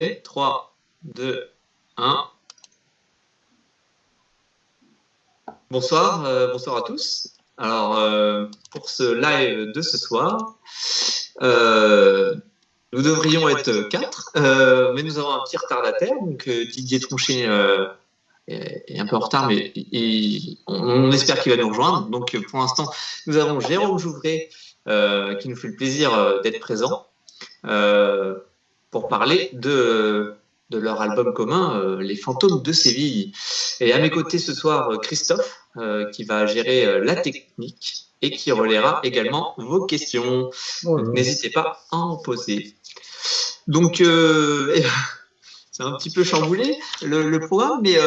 3, 2, 1. Bonsoir, bonsoir à tous. Alors, pour ce live de ce soir, nous devrions être 4, mais nous avons un petit retardataire. Donc, Didier Tronchet est un peu en retard, mais on espère qu'il va nous rejoindre. Donc, pour l'instant, nous avons Jérôme Jouvray qui nous fait le plaisir d'être présent pour parler de leur album commun, Les Fantômes de Séville. Et à mes côtés ce soir, Christophe, qui va gérer la technique et qui relaiera également vos questions. Donc, n'hésitez pas à en poser. Donc, c'est un petit peu chamboulé le programme, mais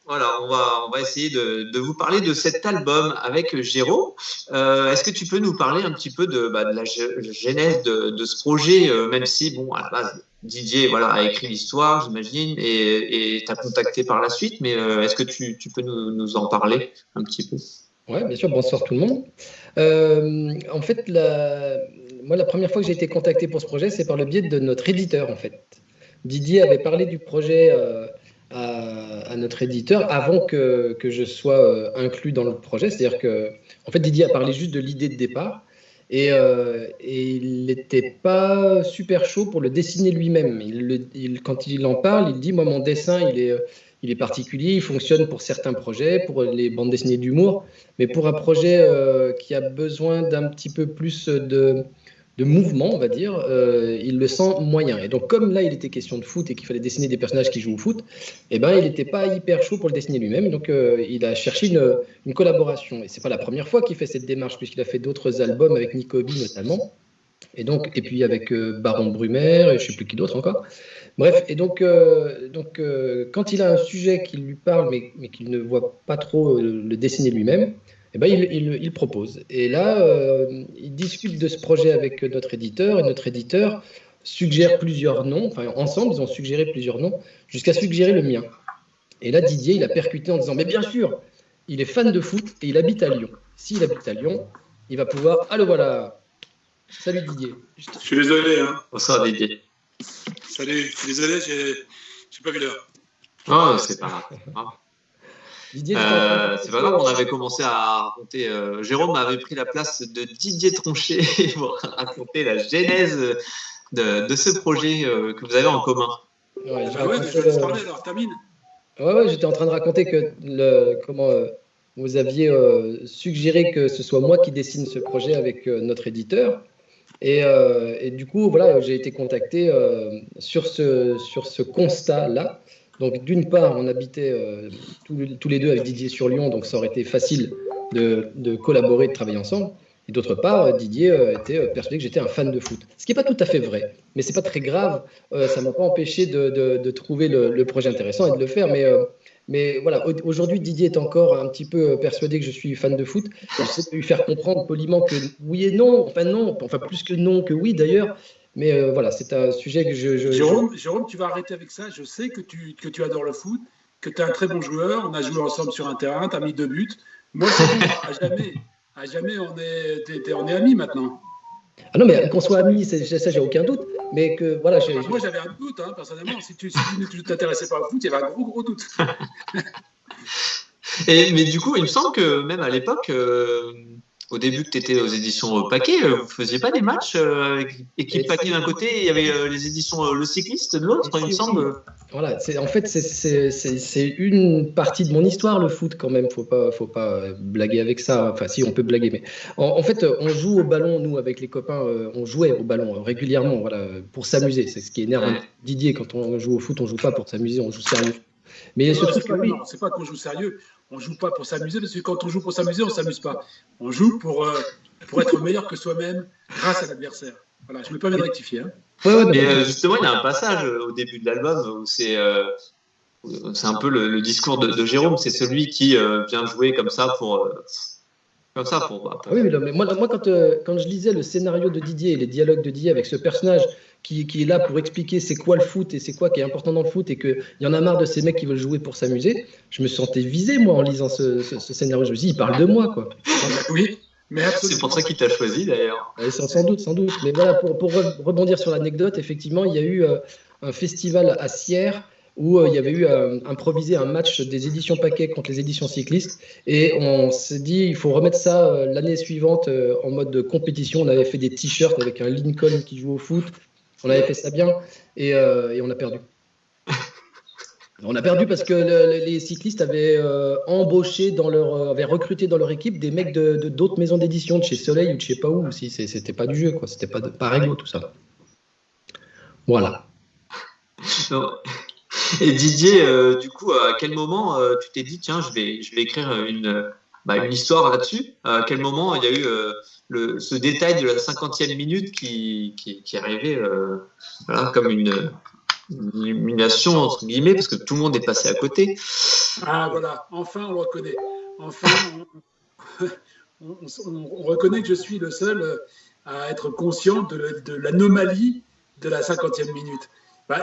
voilà, on va essayer de vous parler de cet album avec Jérôme. Est-ce que tu peux nous parler un petit peu de la genèse de ce projet, même si, bon, à la base, Didier a écrit l'histoire, j'imagine, et t'as contacté par la suite, mais est-ce que tu peux nous en parler un petit peu? Oui, bien sûr, bonsoir tout le monde. En fait, moi, la première fois que j'ai été contacté pour ce projet, c'est par le biais de notre éditeur, en fait. Didier avait parlé du projet à notre éditeur avant que je sois inclus dans le projet. C'est-à-dire que, en fait, Didier a parlé juste de l'idée de départ et il n'était pas super chaud pour le dessiner lui-même. Quand il en parle, il dit, moi, mon dessin, il est particulier, il fonctionne pour certains projets, pour les bandes dessinées d'humour, mais pour un projet qui a besoin d'un petit peu plus de mouvement, on va dire, il le sent moyen. Et donc, comme là, il était question de foot et qu'il fallait dessiner des personnages qui jouent au foot, eh ben, il n'était pas hyper chaud pour le dessiner lui-même. Donc, il a cherché une collaboration. Et c'est pas la première fois qu'il fait cette démarche, puisqu'il a fait d'autres albums avec Nicobi notamment. Et puis avec Baron Brumaire, et je ne sais plus qui d'autre encore. Bref, et donc, quand il a un sujet qui lui parle, mais qu'il ne voit pas trop le dessiner lui-même, eh ben, il propose. Et là, il discute de ce projet avec notre éditeur, et notre éditeur suggère plusieurs noms, enfin ensemble, ils ont suggéré plusieurs noms, jusqu'à suggérer le mien. Et là, Didier, il a percuté en disant, mais bien sûr, il est fan de foot et il habite à Lyon. S'il habite à Lyon, il va pouvoir... Allô, voilà. Salut Didier. Je suis désolé. Bonsoir Didier. Salut, je suis désolé, j'ai pas vu l'heure. Oh, c'est pas grave. Didier, c'est pas grave, on avait commencé à raconter. Jérôme avait pris la place de Didier Tronchet pour raconter la genèse de ce projet que vous avez en commun. Ouais, je vais laisse parler, alors termine. Ouais, j'étais en train de raconter que vous aviez suggéré que ce soit moi qui dessine ce projet avec notre éditeur. Et du coup, voilà, j'ai été contacté sur ce constat-là. Donc, d'une part, on habitait tous les deux avec Didier sur Lyon, donc ça aurait été facile de collaborer, de travailler ensemble. Et d'autre part, Didier était persuadé que j'étais un fan de foot. Ce qui n'est pas tout à fait vrai, mais c'est pas très grave. Ça ne m'a pas empêché de trouver le projet intéressant et de le faire. Mais voilà, aujourd'hui, Didier est encore un petit peu persuadé que je suis fan de foot. J'essaie de lui faire comprendre poliment que oui et non, enfin plus que non que oui d'ailleurs. Mais voilà, c'est un sujet que Jérôme, tu vas arrêter avec ça. Je sais que tu adores le foot, que tu es un très bon joueur. On a joué ensemble sur un terrain, tu as mis 2 buts. Moi, c'est bon, à jamais, on est amis maintenant. Ah non, mais qu'on soit amis, ça, j'ai aucun doute. Mais que voilà. Moi, j'avais un doute, personnellement. Si tu ne t'intéressais pas au foot, il y avait un gros doute. Mais du coup, il me semble que même à l'époque, au début que tu étais aux éditions Paquet, vous ne faisiez pas des matchs avec équipe Paquet d'un côté, il y avait les éditions Le Cycliste de l'autre, il me semble. Voilà, en fait, c'est une partie de mon histoire, le foot, quand même. Faut pas blaguer avec ça. Enfin, si, on peut blaguer, mais en fait, on joue au ballon, nous, avec les copains, on jouait au ballon régulièrement, voilà, pour s'amuser. C'est ce qui énerve Didier. Quand on joue au foot, on joue pas pour s'amuser, on joue sérieux. Mais non, c'est pas qu'on joue sérieux. On joue pas pour s'amuser, parce que quand on joue pour s'amuser, on s'amuse pas. On joue pour être meilleur que soi-même grâce à l'adversaire. Voilà, je me permets de rectifier. Mais justement, il y a un passage au début de l'album où c'est un peu le discours de Jérôme, c'est celui qui vient jouer comme ça pour. Oui, mais moi quand je lisais le scénario de Didier et les dialogues de Didier avec ce personnage qui est là pour expliquer c'est quoi le foot et c'est quoi qui est important dans le foot et qu'il y en a marre de ces mecs qui veulent jouer pour s'amuser, je me sentais visé, moi, en lisant ce scénario. Je me suis dit, il parle de moi, quoi. Oui, mais c'est pour ça qu'il t'a choisi, d'ailleurs. Sans doute. Mais voilà, pour rebondir sur l'anecdote, effectivement, il y a eu un festival à Sierre où il y avait eu improvisé un match des éditions Paquet contre les éditions cyclistes. Et on s'est dit, il faut remettre ça l'année suivante en mode compétition. On avait fait des t-shirts avec un Lincoln qui joue au foot. On avait fait ça bien et on a perdu. On a perdu parce que les cyclistes avaient embauché avaient recruté dans leur équipe des mecs d'autres maisons d'édition, de chez Soleil ou de je sais pas où. Si, c'était pas du jeu, quoi. C'était pas réglo tout ça. Voilà. Non. Et Didier, du coup, à quel moment tu t'es dit, tiens, je vais écrire une histoire là-dessus? À quel moment il y a eu ce détail de la 50e minute qui arrivait voilà, comme une illumination, entre guillemets, parce que tout le monde est passé à côté. Ah voilà, enfin on le reconnaît. Enfin, on reconnaît que je suis le seul à être conscient de l'anomalie de la 50e minute.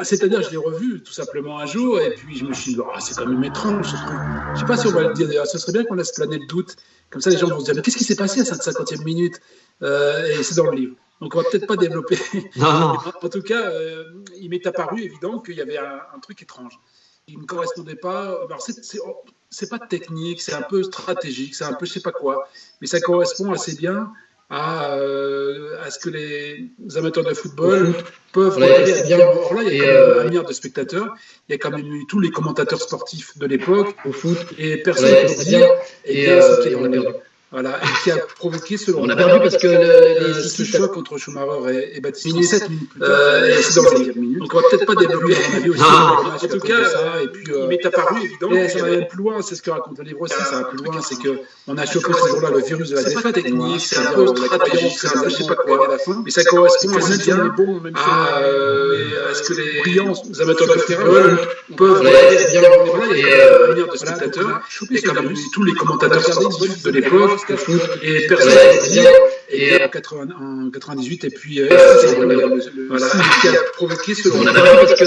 C'est-à-dire, je l'ai revu tout simplement un jour, et puis je me suis dit, c'est quand même étrange ce truc. Je ne sais pas si on va le dire d'ailleurs, ce serait bien qu'on laisse planer le doute. Comme ça, les gens vont se dire, mais qu'est-ce qui s'est passé à cette 50e minute et c'est dans le livre. Donc, on ne va peut-être pas développer. Non. En tout cas, il m'est apparu évident qu'il y avait un truc étrange. Il ne correspondait pas. Alors, c'est pas technique, c'est un peu stratégique, c'est un peu je ne sais pas quoi, mais ça correspond assez bien à ce que les amateurs de football peuvent regarder. Or là, il y a quand même un milliard de spectateurs, il y a quand même eu tous les commentateurs sportifs de l'époque au foot, et personne ne peut dire on a perdu. Voilà, et qui a provoqué selon on a perdu parce que ce choc entre Schumacher et Battistini 7 minutes plus tard, et c'est dans les 10 minutes. Donc on va peut-être pas développer mon avis aussi. En tout cas, ça, et puis il m'est apparu évident. Et ça va même plus loin, c'est ce que raconte le livre aussi, ça va plus loin, c'est qu'on a chopé ce jour-là le virus de la défaite technique, c'est un peu stratégique, c'est un peu je sais pas quoi à la fin, mais ça correspond assez bien à ce que les brillants amateurs de terrain peuvent regarder un milliard de spectateurs, et comme tous les commentateurs sportifs de l'époque, et personne ne dire et en 98 et puis voilà qui a provoqué ce qu'on a parce que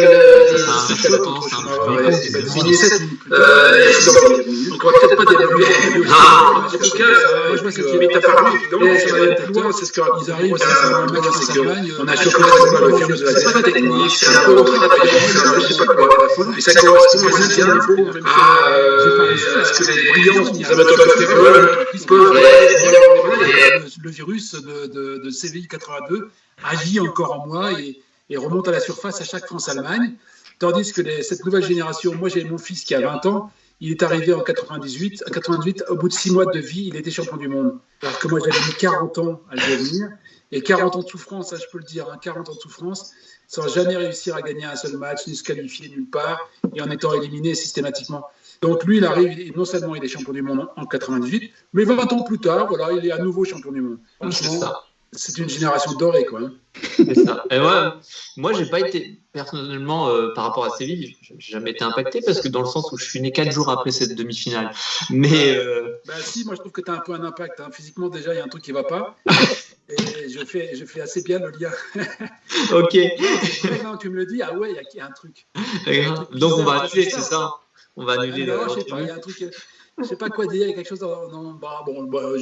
donc on va peut-être pas développer en tout cas moi je vois ce qui m'est apparu évident c'est ce qu'ils arrivent on a chopé le virus de la défaite technique c'est un peu je sais pas quoi mais ça correspond assez bien à ce que les brillants amateurs de terrain peuvent le virus de Séville 82 agit encore en moi et remonte à la surface à chaque France-Allemagne. Tandis que cette nouvelle génération, moi j'ai mon fils qui a 20 ans, il est arrivé en 98. À 98, au bout de 6 mois de vie, il était champion du monde. Alors que moi j'avais mis 40 ans à le devenir. Et 40 ans de souffrance, ça je peux le dire, 40 ans de souffrance, sans jamais réussir à gagner un seul match, ni se qualifier nulle part, et en étant éliminé systématiquement. Donc lui, il arrive, et non seulement il est champion du monde en 98, mais 20 ans plus tard, voilà, il est à nouveau champion du monde. C'est une génération dorée, quoi. C'est ça. Et moi, j'ai pas été personnellement par rapport à Séville, j'ai jamais été impacté parce que dans le sens où je suis né 4 jours après cette demi-finale. Mais si, moi je trouve que tu as un peu un impact. Hein. Physiquement, déjà, il y a un truc qui va pas. Et je fais assez bien le lien. Ok. Non, tu me le dis, il y a un truc. Donc on va annuler, c'est ça. On va annuler. Non, je sais pas, il y a un truc. Je sais pas quoi dire, il y a quelque chose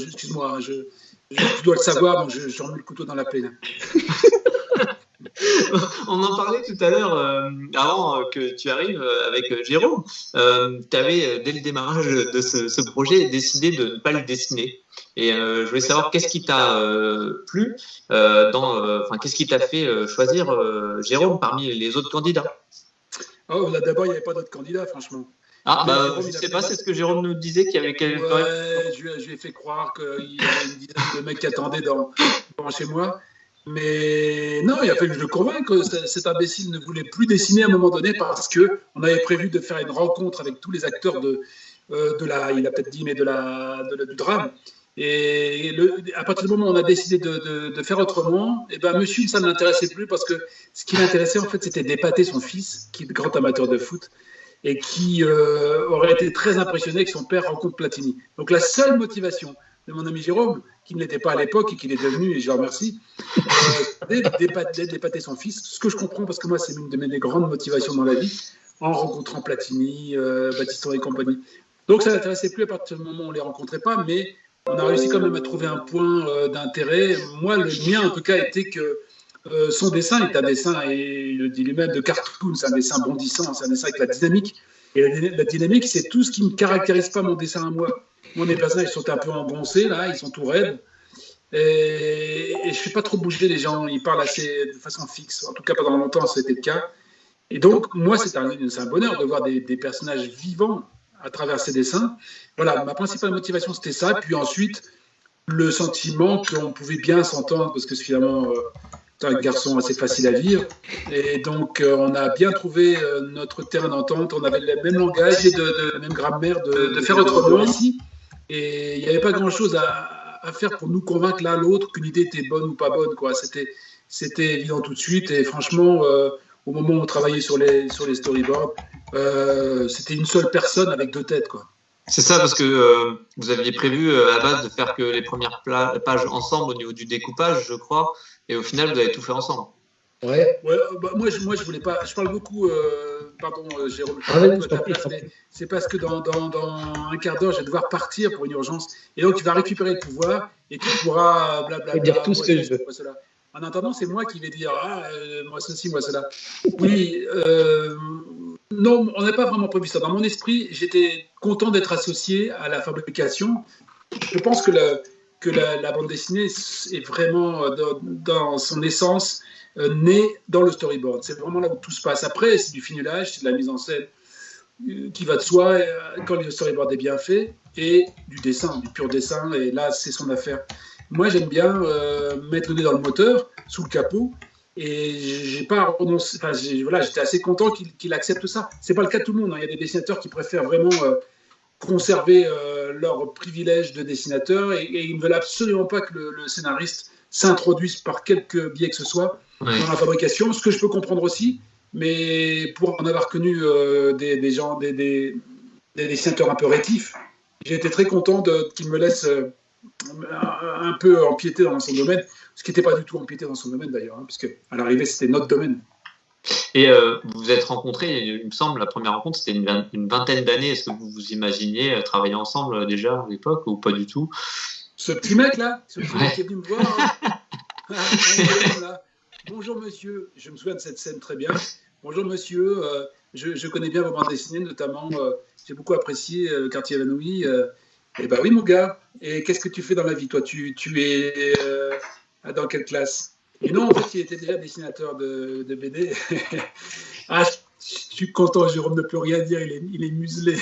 excuse-moi, tu dois le savoir, donc je remets le couteau dans la plaie. On en parlait tout à l'heure, avant que tu arrives avec Jérôme. Tu avais, dès le démarrage de ce projet, décidé de ne pas le dessiner. Et je voulais savoir qu'est-ce qui t'a plu, qu'est-ce qui t'a fait choisir Jérôme parmi les autres candidats. D'abord, il n'y avait pas d'autres candidats, franchement. Je ne sais pas, c'est ce que Jérôme nous disait, qu'il y avait quelqu'un. Je lui ai fait croire qu'il y avait une dizaine de mecs qui attendaient devant chez moi. Mais non, il a fallu que je le convainque que cet imbécile ne voulait plus dessiner à un moment donné parce qu'on avait prévu de faire une rencontre avec tous les acteurs il a peut-être dit, mais du drame. Et à partir du moment où on a décidé de faire autrement, monsieur, ça ne l'intéressait plus parce que ce qui l'intéressait, en fait, c'était d'épater son fils, qui est grand amateur de foot, et qui aurait été très impressionné que son père rencontre Platini. Donc la seule motivation de mon ami Jérôme, qui ne l'était pas à l'époque et qui l'est devenu, et je le remercie, d'épater son fils, ce que je comprends parce que moi c'est une de mes grandes motivations dans la vie, en rencontrant Platini, Battiston et compagnie. Donc ça ne l'intéressait plus à partir du moment où on ne les rencontrait pas, mais on a réussi quand même à trouver un point d'intérêt. Moi, le mien en tout cas était que son dessin est un dessin, et il le dit lui-même, de cartoon, c'est un dessin bondissant, c'est un dessin avec la dynamique. Et la dynamique, c'est tout ce qui ne caractérise pas mon dessin à moi. Moi, mes personnages sont un peu engoncés, là, ils sont tout raides. Et je ne fais pas trop bouger les gens, ils parlent assez de façon fixe. En tout cas, pendant longtemps, c'était le cas. Et donc, moi, c'est un bonheur de voir des personnages vivants à travers ces dessins. Voilà, ma principale motivation, c'était ça. Puis ensuite, le sentiment qu'on pouvait bien s'entendre, parce que finalement, c'est un garçon assez facile à vivre. Et donc, on a bien trouvé notre terrain d'entente. On avait le même langage et la même grammaire de faire autrement ici. Et il n'y avait pas grand-chose à faire pour nous convaincre l'un l'autre qu'une idée était bonne ou pas bonne, quoi. C'était évident tout de suite. Et franchement, au moment où on travaillait sur les storyboards, c'était une seule personne avec deux têtes, quoi. C'est ça, parce que vous aviez prévu à la base de faire que les premières pages ensemble au niveau du découpage, je crois, et au final, vous avez tout fait ensemble. Ouais. Bah, moi, je voulais pas. Je parle beaucoup. Pardon, Jérôme. C'est parce que dans un quart d'heure, je vais devoir partir pour une urgence. Et donc, tu vas récupérer le pouvoir et tu pourras blablabla. Dire tout ce que je veux. En attendant, c'est moi qui vais dire moi ceci, moi cela. Oui. Non, on n'a pas vraiment prévu ça. Dans mon esprit, j'étais content d'être associé à la fabrication. Je pense que la bande dessinée est vraiment dans son essence née dans le storyboard. C'est vraiment là où tout se passe. Après, c'est du finulage, c'est de la mise en scène qui va de soi quand le storyboard est bien fait, et du dessin, du pur dessin. Et là, c'est son affaire. Moi, j'aime bien mettre le nez dans le moteur, sous le capot. Et j'ai pas renoncé. Enfin, j'étais assez content qu'il accepte ça. C'est pas le cas de tout le monde. Il y a des dessinateurs qui préfèrent vraiment conserver leur privilège de dessinateur et ils ne veulent absolument pas que le scénariste s'introduise par quelque biais que ce soit dans la fabrication. Ce que je peux comprendre aussi, mais pour en avoir connu des gens, des dessinateurs un peu rétifs, j'ai été très content qu'il me laisse un peu empiéter dans son domaine. Ce qui n'était pas du tout empiété dans son domaine d'ailleurs, puisque à l'arrivée c'était notre domaine. Et vous vous êtes rencontrés, il me semble, la première rencontre c'était une vingtaine d'années. Est-ce que vous vous imaginiez travailler ensemble déjà à l'époque ou pas du tout? Ce petit mec là, qui est venu me voir, là. Bonjour monsieur, je me souviens de cette scène très bien. Bonjour monsieur, je connais bien vos bandes dessinées, notamment j'ai beaucoup apprécié Quartier évanoui. Eh ben oui mon gars, et qu'est-ce que tu fais dans la vie toi, tu es dans quelle classe? Et non, en fait, il était déjà dessinateur de BD. Ah, je suis content, Jérôme ne peut rien dire, il est muselé.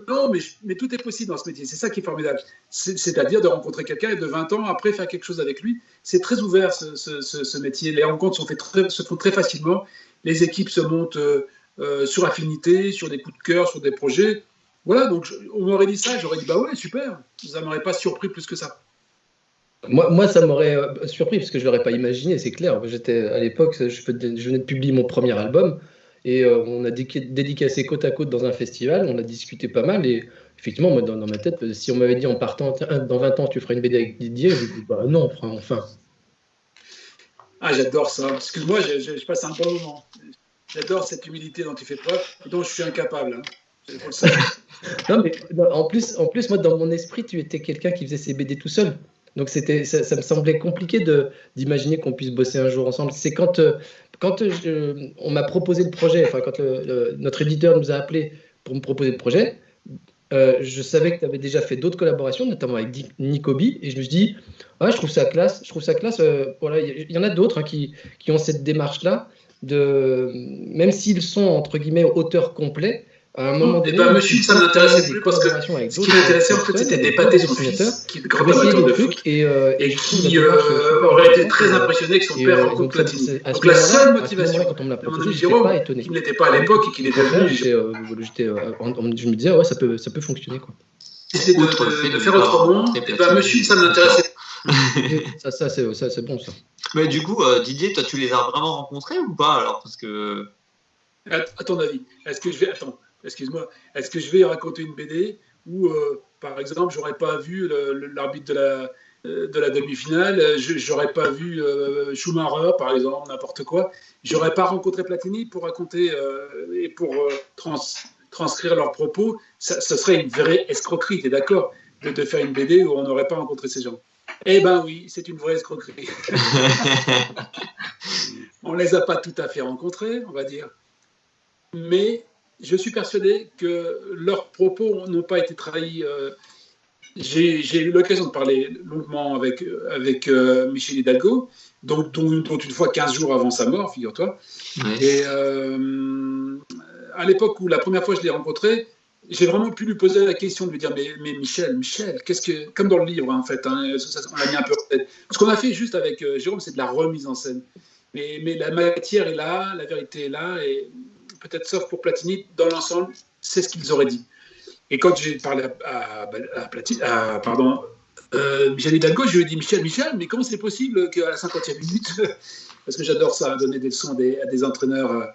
Non, mais tout est possible dans ce métier, c'est ça qui est formidable. C'est-à-dire de rencontrer quelqu'un et de 20 ans après faire quelque chose avec lui. C'est très ouvert ce métier. Les rencontres se font très facilement. Les équipes se montent sur affinité, sur des coups de cœur, sur des projets. Voilà, donc on m'aurait dit ça, j'aurais dit bah ouais, super. Ça ne m'aurait pas surpris plus que ça. Moi, ça m'aurait surpris parce que je ne l'aurais pas imaginé, c'est clair. J'étais à l'époque, je venais de publier mon premier album et on a dédicacé côte à côte dans un festival. On a discuté pas mal et effectivement, moi, dans ma tête, si on m'avait dit en partant, dans 20 ans, tu ferais une BD avec Didier, je me dis bah non, enfin. Ah, j'adore ça. Excuse-moi, je passe un bon moment. J'adore cette humilité dont tu fais preuve et dont je suis incapable. Non, mais en plus, moi, dans mon esprit, tu étais quelqu'un qui faisait ses BD tout seul. Donc ça me semblait compliqué d'imaginer qu'on puisse bosser un jour ensemble. C'est quand on m'a proposé le projet, enfin quand notre éditeur nous a appelé pour me proposer le projet, je savais que tu avais déjà fait d'autres collaborations, notamment avec Nicobi, et je me suis dit, ah, je trouve ça classe. Voilà, il y en a d'autres qui ont cette démarche-là, même s'ils sont entre guillemets auteurs complets. À un moment donné, monsieur, ça m'intéressait plus parce que ce qui m'intéressait en fait, c'était d'épater son fils qui est grand amateur de foot et qui aurait été très impressionné que son père rencontre Platini. Donc la seule motivation, quand on me l'a proposé, Jérôme, qui n'était pas à l'époque et qui n'était venu, je me disais ouais, ça peut fonctionner quoi. C'était de faire autrement. Monsieur, ça m'intéressait. Ça c'est bon ça. Mais du coup, Didier, toi, tu les as vraiment rencontrés ou pas alors parce que à ton avis, est-ce que je vais raconter une BD où, par exemple, j'aurais pas vu l'arbitre de la demi-finale, j'aurais pas vu Schumacher, par exemple, n'importe quoi. J'aurais pas rencontré Platini pour raconter et pour transcrire leurs propos. Ce serait une vraie escroquerie, t'es d'accord, de faire une BD où on n'aurait pas rencontré ces gens. Eh ben oui, c'est une vraie escroquerie. On ne les a pas tout à fait rencontrés, on va dire. Mais je suis persuadé que leurs propos n'ont pas été trahis. J'ai eu l'occasion de parler longuement avec Michel Hidalgo, dont une fois 15 jours avant sa mort, figure-toi. Ouais. Et à l'époque où la première fois je l'ai rencontré, j'ai vraiment pu lui poser la question de lui dire mais Michel, qu'est-ce que, comme dans le livre en fait, hein, on l'a mis un peu en tête. Ce qu'on a fait juste avec Jérôme, c'est de la remise en scène. Mais la matière est là, la vérité est là, et peut-être sauf pour Platini, dans l'ensemble, c'est ce qu'ils auraient dit. Et quand j'ai parlé Michel Hidalgo, je lui ai dit Michel, mais comment c'est possible qu'à la 50e minute, parce que j'adore ça, donner des leçons à des entraîneurs.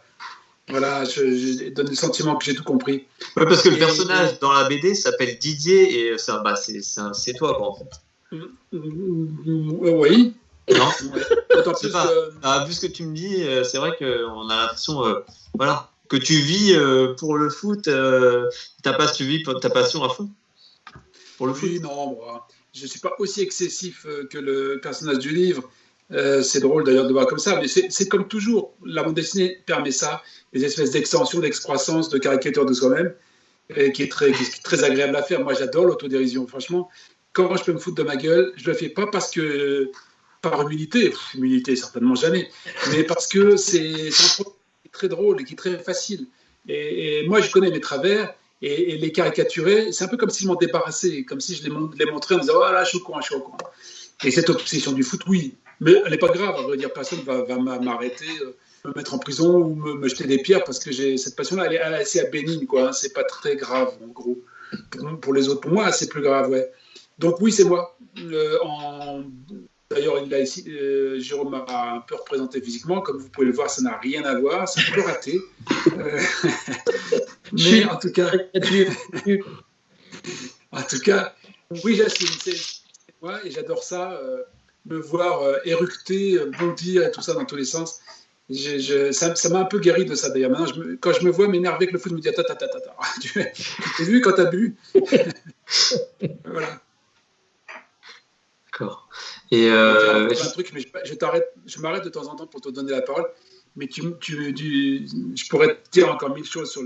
Voilà, je donne le sentiment que j'ai tout compris. Ouais, parce que le personnage dans la BD s'appelle Didier et c'est toi, quoi, en fait. Oui. Non. Ouais. D'autant plus vu ce que tu me dis, c'est vrai qu'on a l'impression, voilà, que tu vis pour le foot, tu vis ta passion à fond pour le foot. Oui, non, moi, je ne suis pas aussi excessif que le personnage du livre. C'est drôle d'ailleurs de voir comme ça, mais c'est comme toujours. La bande dessinée permet ça, des espèces d'extensions, d'excroissance, de caricature de soi-même, qui est très agréable à faire. Moi, j'adore l'autodérision. Franchement, quand je peux me foutre de ma gueule, je le fais pas parce que par humilité certainement jamais, mais parce que c'est un produit très drôle et qui est très facile. Et moi, je connais mes travers. Et les caricaturer, c'est un peu comme si je m'en débarrassais, comme si je les montrais en disant « Ah là, je suis au courant. » Et cette obsession du foot, oui. Mais elle n'est pas grave, à vrai dire. Personne ne va m'arrêter, me mettre en prison ou me jeter des pierres parce que j'ai cette passion-là. Elle est assez bénigne, quoi. Hein. C'est pas très grave, en gros. Pour les autres, pour moi, c'est plus grave, ouais. Donc oui, c'est moi. D'ailleurs, Jérôme m'a un peu représenté physiquement. Comme vous pouvez le voir, ça n'a rien à voir. C'est un peu raté. Mais en tout cas, oui, j'assume. C'est moi et j'adore ça. Me voir éructer, bondir et tout ça dans tous les sens. Ça m'a un peu guéri de ça d'ailleurs. Maintenant, quand je me vois m'énerver avec le foot, je me dis attends. Tu t'es vu quand t'as bu. Voilà. D'accord. Et un truc, mais je m'arrête de temps en temps pour te donner la parole. Mais je pourrais te dire encore 1000 choses sur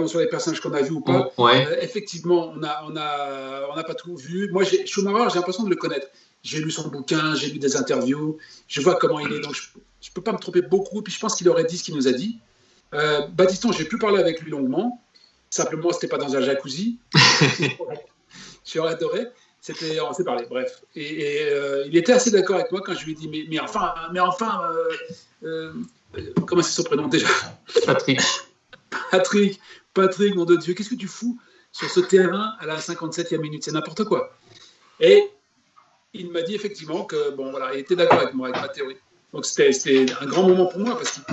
sur les personnages qu'on a vus ou pas. Ouais. Effectivement, on n'a pas tout vu. Moi, Schumacher, j'ai l'impression de le connaître. J'ai lu son bouquin, j'ai lu des interviews, je vois comment il est. Donc, je peux pas me tromper beaucoup. Puis je pense qu'il aurait dit ce qu'il nous a dit. Battiston, j'ai pu parler avec lui longuement. Simplement, c'était pas dans un jacuzzi. J'aurais adoré. On s'est parlé, bref. Et il était assez d'accord avec moi quand je lui ai dit mais enfin, comment c'est son prénom déjà? Patrick, nom de Dieu, qu'est-ce que tu fous sur ce terrain à la 57e minute? C'est n'importe quoi. Et il m'a dit effectivement que, bon, voilà, il était d'accord avec moi, avec ma théorie. Donc c'était un grand moment pour moi parce qu'il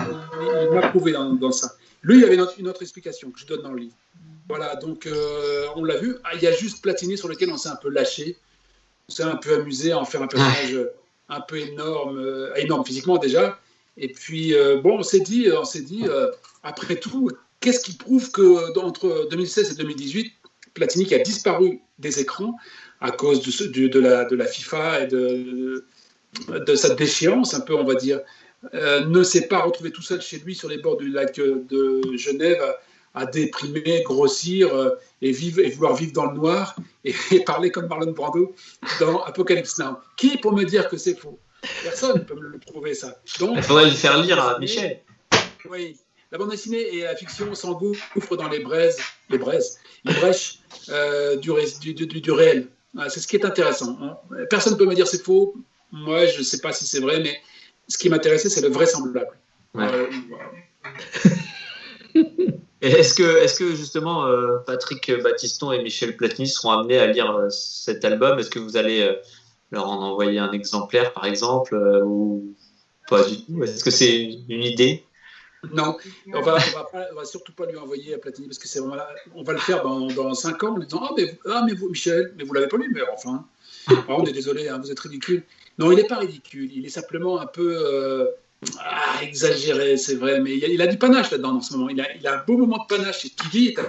m'a prouvé dans ça. Lui, il avait une autre explication que je donne dans le livre. Voilà, donc on l'a vu. Il y a juste Platini sur lequel on s'est un peu lâché. On s'est un peu amusé à en faire un personnage un peu énorme physiquement déjà. Et puis, bon, on s'est dit après tout, qu'est-ce qui prouve qu'entre 2016 et 2018, Platini qui a disparu des écrans à cause de la FIFA et de sa déchéance, un peu, on va dire, ne s'est pas retrouvé tout seul chez lui sur les bords du lac de Genève à déprimer, grossir et vouloir vivre dans le noir et parler comme Marlon Brando dans Apocalypse Now. Qui pour me dire que c'est faux? Personne ne peut me le prouver, ça. Donc, il faudrait le faire lire à Michel. Oui, la bande dessinée et la fiction s'engouffrent dans les brèches du réel. C'est ce qui est intéressant. Personne ne peut me dire c'est faux. Moi, je ne sais pas si c'est vrai, mais ce qui m'intéressait, c'est le vraisemblable. Ouais. Et est-ce que justement Patrick Battiston et Michel Platini seront amenés à lire cet album? Est-ce que vous allez leur en envoyer un exemplaire, par exemple, ou pas du tout? Est-ce que c'est une idée? Non, on va surtout pas lui envoyer à Platini parce que c'est vraiment là, on va le faire dans 5 ans en lui disant mais vous Michel, mais vous l'avez pas lu, mais enfin, on est désolé, hein, vous êtes ridicule. Non, il n'est pas ridicule, il est simplement un peu exagéré, c'est vrai, mais il a du panache là-dedans en ce moment. Il a un beau moment de panache et Kiwi est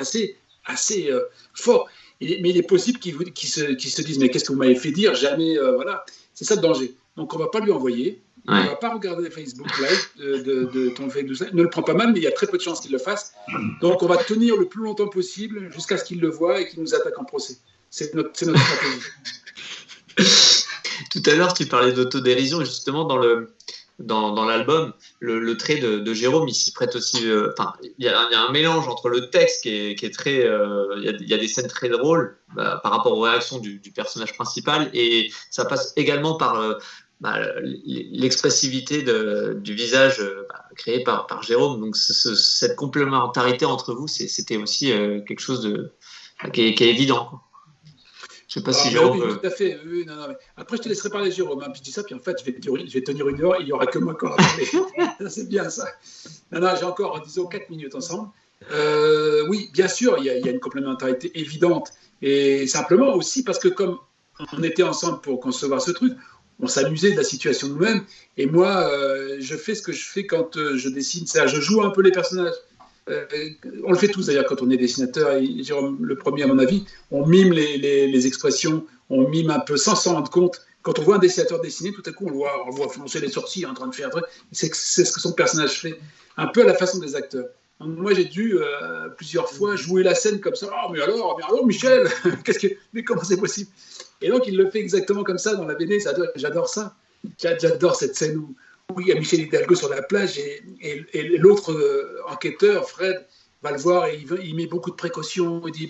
assez fort. Mais il est possible qu'ils se disent mais qu'est-ce que vous m'avez fait dire, jamais, voilà. C'est ça le danger. Donc on ne va pas lui envoyer, on ne va pas regarder Facebook Live de ton Facebook Live. Ne le prends pas mal, mais il y a très peu de chances qu'il le fasse. Donc on va tenir le plus longtemps possible jusqu'à ce qu'il le voie et qu'il nous attaque en procès. C'est notre stratégie. Tout à l'heure, tu parlais d'autodérision, justement, dans l'album, le trait de Jérôme, il s'y prête aussi. Il y a un mélange entre le texte qui est très. Il y a des scènes très drôles par rapport aux réactions du personnage principal, et ça passe également par l'expressivité du visage créé par Jérôme. Donc, cette complémentarité entre vous, c'était aussi quelque chose qui est évident, quoi. Je sais pas si Jérôme. Oui, tout à fait. Oui, non, mais après, je te laisserai parler, Jérôme. Puis je dis ça, puis en fait, je vais tenir 1 heure, il n'y aura que moi encore à parler. C'est bien ça. Non, j'ai encore, disons, 4 minutes ensemble. Oui, bien sûr, il y a une complémentarité évidente. Et simplement aussi parce que comme on était ensemble pour concevoir ce truc, on s'amusait de la situation nous-mêmes. Et moi, je fais ce que je fais quand je dessine. C'est-à-dire, je joue un peu les personnages. On le fait tous d'ailleurs quand on est dessinateur, et Jérôme le premier à mon avis, on mime les expressions, on mime un peu sans s'en rendre compte. Quand on voit un dessinateur dessiner, tout à coup on le voit flancher les sourcils en train de faire un truc. C'est ce que son personnage fait, un peu à la façon des acteurs. Donc, moi j'ai dû plusieurs fois jouer la scène comme ça. Oh mais alors Michel, mais comment c'est possible? Et donc il le fait exactement comme ça dans la BD. J'adore ça. J'adore cette scène où il y a Michel Hidalgo sur la plage et l'autre enquêteur, Fred, va le voir et il met beaucoup de précautions. Il dit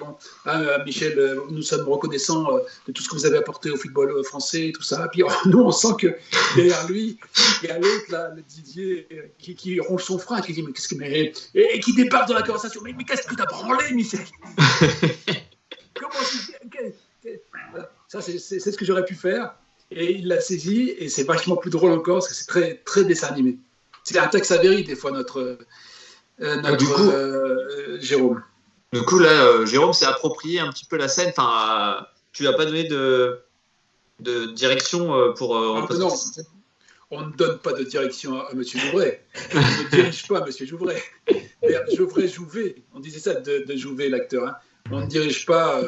Michel, nous sommes reconnaissants de tout ce que vous avez apporté au football français, tout ça. Puis nous, on sent que derrière lui, il y a l'autre, là, le Didier, qui ronge son frein, qui dit et qui débarque dans la conversation. Mais qu'est-ce que t'as branlé, Michel? Comment voilà. Ça, c'est ce que j'aurais pu faire. Et il l'a saisi, et c'est vachement plus drôle encore, parce que c'est très, très dessin animé. C'est un texte avéré, des fois, notre Jérôme. Du coup, là, Jérôme s'est approprié un petit peu la scène. Enfin, tu lui as pas donné de direction pour non, on ne donne pas de direction à M. Jouvray. On ne dirige pas M. Jouvray. Geoffrey Jouvet, on disait ça de Jouvet, l'acteur. Hein. On ne dirige pas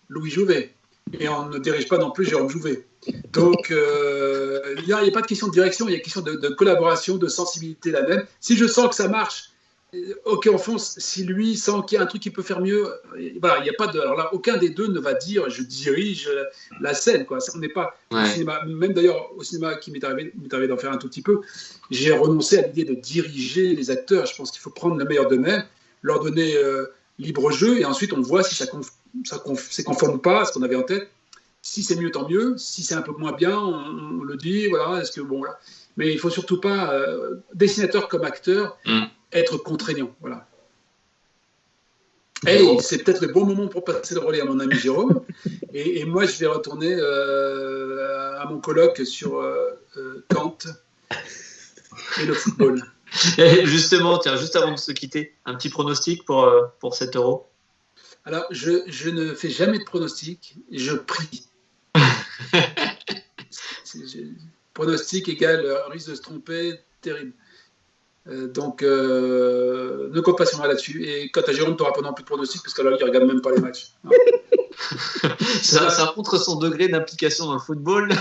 Louis Jouvet. Et on ne dirige pas non plus Jérôme Jouvet. Donc, il n'y a pas de question de direction, il y a une question de collaboration, de sensibilité la même. Si je sens que ça marche, ok, on fonce. Si lui sent qu'il y a un truc qu'il peut faire mieux, voilà, il n'y a pas de. Alors là, aucun des deux ne va dire je dirige la scène, quoi. On n'est pas au cinéma. Même d'ailleurs, au cinéma qui m'est arrivé d'en faire un tout petit peu, j'ai renoncé à l'idée de diriger les acteurs. Je pense qu'il faut prendre le meilleur d'eux-mêmes, leur donner libre jeu, et ensuite on voit si ça c'est conforme ou pas à ce qu'on avait en tête. Si c'est mieux, tant mieux. Si c'est un peu moins bien, on le dit. Voilà. Est-ce que bon là. Mais il faut surtout pas, dessinateur comme acteur, être contraignant. Voilà. Et c'est peut-être le bon moment pour passer le relais à mon ami Jérôme. Et moi, je vais retourner à mon colloque sur Kant et le football. Et justement, tiens, juste avant de se quitter, un petit pronostic pour cet Euro. Alors, je ne fais jamais de pronostic, je prie. Pronostic égale risque de se tromper, terrible. Donc, ne compte pas sur moi là-dessus. Et quant à Jérôme, tu n'auras pas non plus de pronostic, parce que là, il ne regarde même pas les matchs. Ça montre son degré d'implication dans le football.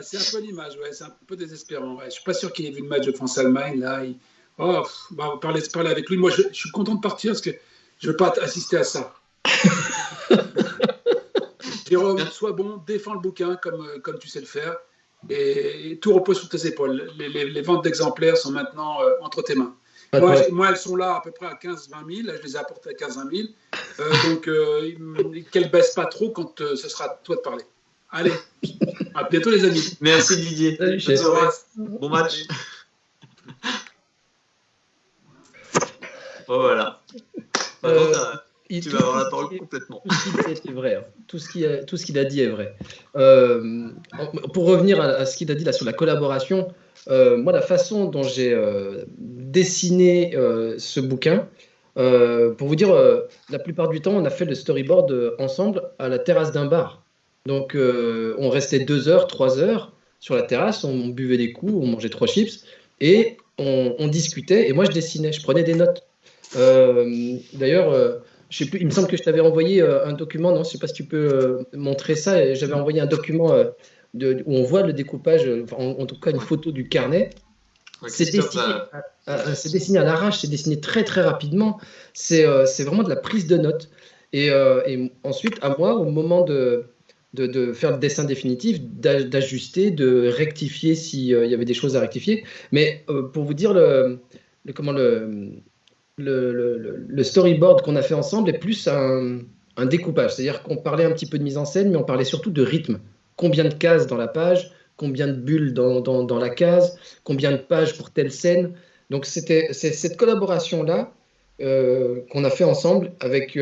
C'est un peu l'image, ouais, c'est un peu désespérant. Ouais. Je ne suis pas sûr qu'il ait vu le match de France-Allemagne. Là, parler avec lui. Moi, je suis content de partir, parce que je ne veux pas assister à ça. Jérôme, sois bon, défends le bouquin comme tu sais le faire, et tout repose sur tes épaules. Les ventes d'exemplaires sont maintenant entre tes mains. Moi, elles sont là à peu près à 15-20 000. Là, je les ai apportées à 15-20 000. Donc, qu'elles ne baissent pas trop quand ce sera à toi de parler. Allez, à bientôt les amis. Merci Didier. Bon match. Voilà. Tu vas avoir la parole complètement. C'est vrai. Hein. Tout ce qu'il a dit est vrai. Pour revenir à ce qu'il a dit là sur la collaboration, moi, la façon dont j'ai dessiné ce bouquin, pour vous dire, la plupart du temps, on a fait le storyboard ensemble à la terrasse d'un bar. Donc, on restait 2 heures, 3 heures sur la terrasse, on buvait des coups, on mangeait 3 chips, et on discutait, et moi, je dessinais, je prenais des notes. D'ailleurs, je sais plus, il me semble que je t'avais envoyé un document, non, je ne sais pas si tu peux montrer ça. J'avais envoyé un document où on voit le découpage, en tout cas une photo du carnet. C'est dessiné à l'arrache, c'est dessiné très très rapidement. C'est vraiment de la prise de notes. Et ensuite, à moi, au moment de faire le dessin définitif, d'ajuster, de rectifier s'il y avait des choses à rectifier. Mais pour vous dire le storyboard qu'on a fait ensemble est plus un découpage. C'est-à-dire qu'on parlait un petit peu de mise en scène, mais on parlait surtout de rythme. Combien de cases dans la page, combien de bulles dans la case, combien de pages pour telle scène. Donc c'est cette collaboration-là qu'on a fait ensemble avec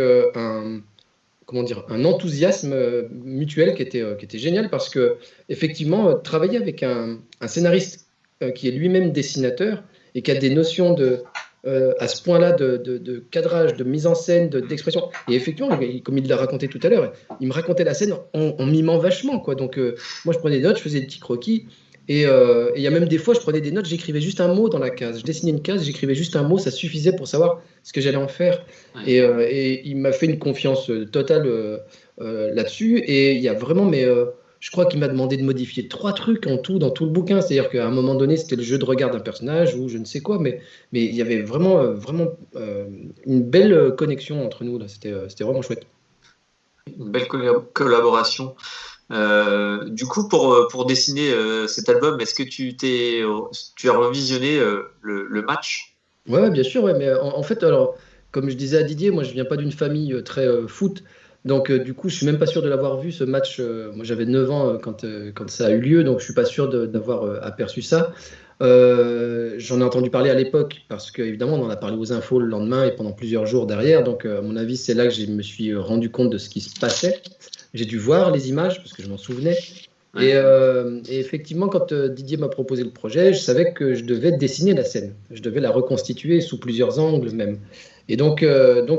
comment dire, un enthousiasme mutuel qui était génial parce que effectivement, travailler avec un scénariste qui est lui-même dessinateur et qui a des notions à ce point-là de cadrage, de mise en scène, d'expression. Et effectivement, comme il l'a raconté tout à l'heure, il me racontait la scène en mimant vachement, quoi. Donc moi, je prenais des notes, je faisais des petits croquis. Et il y a même des fois, je prenais des notes, j'écrivais juste un mot dans la case. Je dessinais une case, j'écrivais juste un mot, ça suffisait pour savoir ce que j'allais en faire. Ouais. Et il m'a fait une confiance totale là-dessus. Et il y a vraiment, je crois qu'il m'a demandé de modifier 3 trucs en tout, dans tout le bouquin. C'est-à-dire qu'à un moment donné, c'était le jeu de regard d'un personnage ou je ne sais quoi. Mais il y avait vraiment une belle connexion entre nous. Là. C'était vraiment chouette. Une belle collaboration. Du coup, pour dessiner cet album, est-ce que tu as revisionné le match? Ouais, bien sûr, ouais, mais en fait, alors, comme je disais à Didier, moi je viens pas d'une famille très foot, donc du coup je suis même pas sûr de l'avoir vu ce match. Moi j'avais 9 ans quand ça a eu lieu, donc je suis pas sûr d'avoir aperçu ça. J'en ai entendu parler à l'époque parce qu'évidemment on en a parlé aux infos le lendemain et pendant plusieurs jours derrière, donc à mon avis c'est là que je me suis rendu compte de ce qui se passait. J'ai dû voir les images parce que je m'en souvenais. Ouais. Et effectivement, quand Didier m'a proposé le projet, je savais que je devais dessiner la scène. Je devais la reconstituer sous plusieurs angles même. Et donc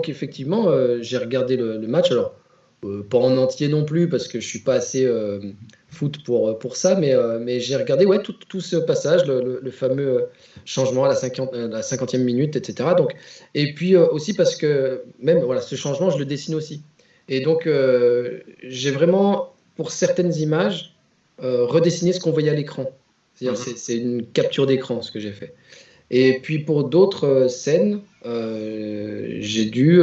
effectivement, j'ai regardé le match. Alors, pas en entier non plus, parce que je ne suis pas assez foot pour ça, mais j'ai regardé tout ce passage, le fameux changement à la 50e minute, etc. Donc, et puis aussi parce que même voilà, ce changement, je le dessine aussi. Et donc, j'ai vraiment, pour certaines images, redessiner ce qu'on voyait à l'écran. C'est-à-dire, c'est une capture d'écran, ce que j'ai fait. Et puis pour d'autres scènes, j'ai dû,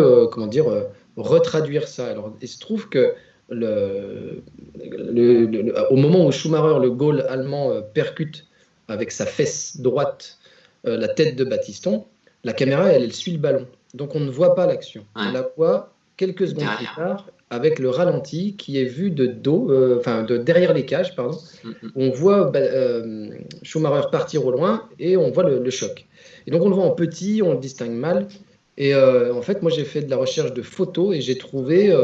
retraduire ça. Alors, il se trouve que au moment où Schumacher, le goal allemand, percute avec sa fesse droite la tête de Battiston, la caméra, elle suit le ballon. Donc on ne voit pas l'action. Ouais. On la voit quelques secondes plus tard, avec le ralenti qui est vu de dos, de derrière les cages, pardon. On voit Schumacher partir au loin et on voit le choc. Et donc on le voit en petit, on le distingue mal. Et en fait, moi j'ai fait de la recherche de photos et j'ai trouvé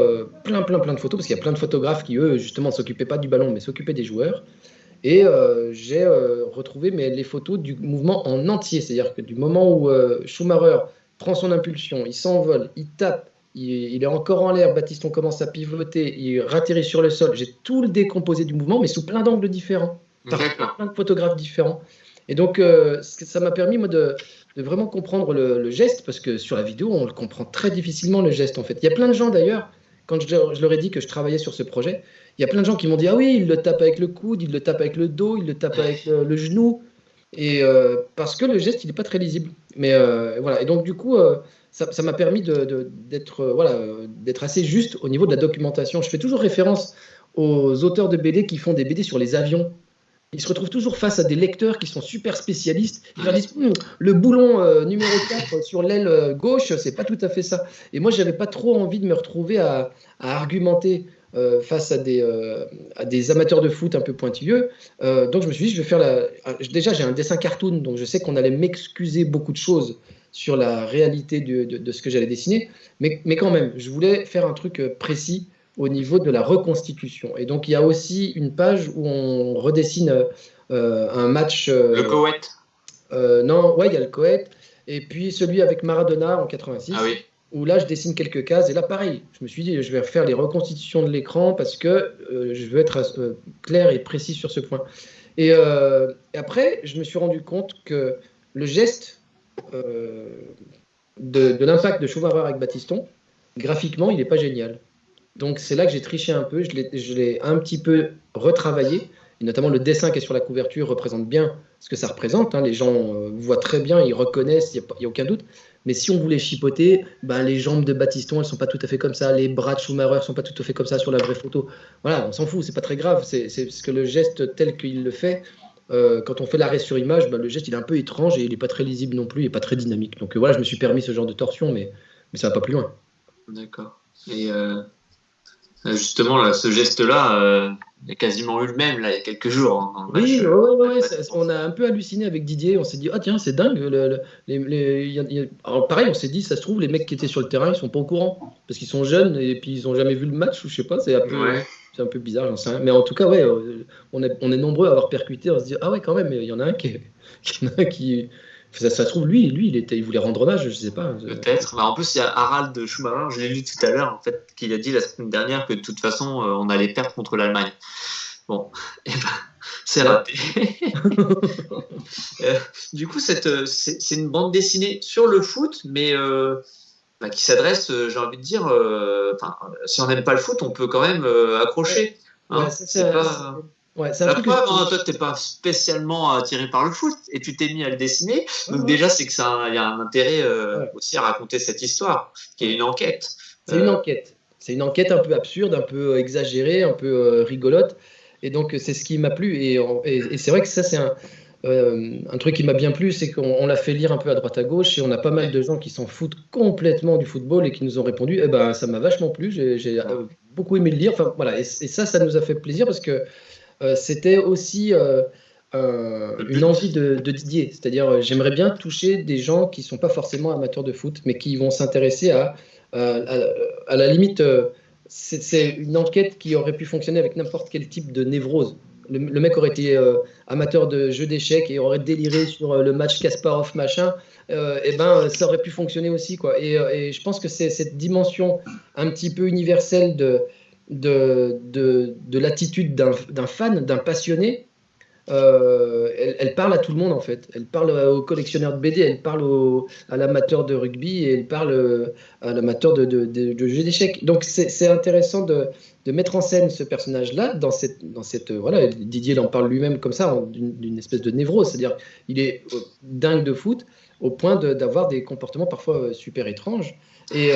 plein de photos, parce qu'il y a plein de photographes qui, eux, justement, ne s'occupaient pas du ballon, mais s'occupaient des joueurs. Et j'ai retrouvé les photos du mouvement en entier, c'est-à-dire que du moment où Schumacher prend son impulsion, il s'envole, il tape, il est encore en l'air, Battiston commence à pivoter, il ratterrit sur le sol. J'ai tout le décomposé du mouvement, mais sous plein d'angles différents, par plein de photographes différents. Et donc, ça m'a permis, moi, de vraiment comprendre le geste, parce que sur la vidéo, on le comprend très difficilement, le geste, en fait. Il y a plein de gens, d'ailleurs, quand je leur ai dit que je travaillais sur ce projet, il y a plein de gens qui m'ont dit « Ah oui, il le tape avec le coude, il le tape avec le dos, il le tape avec le genou. » Et parce que le geste, il n'est pas très lisible. Mais voilà. Et donc, du coup, ça m'a permis d'être assez juste au niveau de la documentation. Je fais toujours référence aux auteurs de BD qui font des BD sur les avions. Ils se retrouvent toujours face à des lecteurs qui sont super spécialistes. Ils leur disent le boulon numéro 4 sur l'aile gauche, c'est pas tout à fait ça. Et moi, j'avais pas trop envie de me retrouver à argumenter face à des amateurs de foot un peu pointilleux. Donc, je me suis dit, je vais faire déjà, j'ai un dessin cartoon, donc je sais qu'on allait m'excuser beaucoup de choses sur la réalité de ce que j'allais dessiner. Mais quand même, je voulais faire un truc précis au niveau de la reconstitution. Et donc, il y a aussi une page où on redessine un match... le Koweït non, ouais, il y a le Koweït. Et puis celui avec Maradona en 86, où là, je dessine quelques cases. Et là, pareil, je me suis dit, je vais refaire les reconstitutions de l'écran parce que je veux être clair et précis sur ce point. Et après, je me suis rendu compte que le geste de l'impact de Schumacher avec Battiston, graphiquement, il n'est pas génial. Donc c'est là que j'ai triché un peu, je l'ai un petit peu retravaillé, et notamment le dessin qui est sur la couverture représente bien ce que ça représente, hein. Les gens voient très bien, ils reconnaissent, il n'y a aucun doute. Mais si on voulait chipoter, ben, les jambes de Battiston, elles sont pas tout à fait comme ça, les bras de Schumacher sont pas tout à fait comme ça sur la vraie photo. Voilà, on s'en fout, c'est pas très grave, c'est parce que le geste tel qu'il le fait, quand on fait l'arrêt sur image, ben, le geste il est un peu étrange et il n'est pas très lisible non plus, il n'est pas très dynamique. Donc voilà, je me suis permis ce genre de torsion, mais ça va pas plus loin. D'accord. Et justement, là, ce geste-là, il y a quasiment eu le même là, il y a quelques jours dans le match. Oui, ouais, on a un peu halluciné avec Didier. On s'est dit, ah tiens, c'est dingue. Alors, pareil, on s'est dit, ça se trouve, les mecs qui étaient sur le terrain, ils sont pas au courant. Parce qu'ils sont jeunes et puis ils ont jamais vu le match, ou je sais pas, Ouais. c'est un peu bizarre, j'en sais rien. Mais en tout cas, ouais, on est nombreux à avoir percuté. On se dit, ah ouais, quand même, il y en a un il y en a un qui. Ça se trouve, il voulait rendre hommage, je sais pas. Peut-être. Bah, en plus, il y a Harald Schumacher, je l'ai lu tout à l'heure, en fait, qu'il a dit la semaine dernière que de toute façon, on allait perdre contre l'Allemagne. Bon, eh ben, c'est raté. Du coup, c'est une bande dessinée sur le foot, mais bah, qui s'adresse, j'ai envie de dire, si on n'aime pas le foot, on peut quand même accrocher. Hein. Ouais, C'est pas. ouais, c'est un La truc que preuve, hein, toi, t'es pas spécialement attiré par le foot et tu t'es mis à le dessiner. Donc ouais. déjà, c'est que il y a un intérêt Ouais. aussi à raconter cette histoire, qui est une enquête. C'est une enquête. C'est une enquête un peu absurde, un peu exagérée, un peu rigolote. Et donc, c'est ce qui m'a plu. Et c'est vrai que ça, c'est un truc qui m'a bien plu, c'est qu'on l'a fait lire un peu à droite à gauche et on a pas mal de gens qui s'en foutent complètement du football et qui nous ont répondu, eh ben, ça m'a vachement plu, j'ai beaucoup aimé le lire. Enfin, voilà. Et ça nous a fait plaisir parce que c'était aussi une envie de Didier. C'est-à-dire, j'aimerais bien toucher des gens qui sont pas forcément amateurs de foot, mais qui vont s'intéresser à la limite, c'est une enquête qui aurait pu fonctionner avec n'importe quel type de névrose. Le mec aurait été amateur de jeux d'échecs et aurait déliré sur le match Kasparov machin. Et ben, ça aurait pu fonctionner aussi, quoi. Et je pense que c'est cette dimension un petit peu universelle de l'attitude d'un fan, d'un passionné. Elle parle à tout le monde en fait. Elle parle aux collectionneurs de BD, elle parle à l'amateur de rugby et elle parle à l'amateur de jeux d'échecs. Donc c'est intéressant de mettre en scène ce personnage-là voilà, Didier il en parle lui-même comme ça, d'une espèce de névrose, c'est-à-dire il est dingue de foot au point d'avoir des comportements parfois super étranges. Et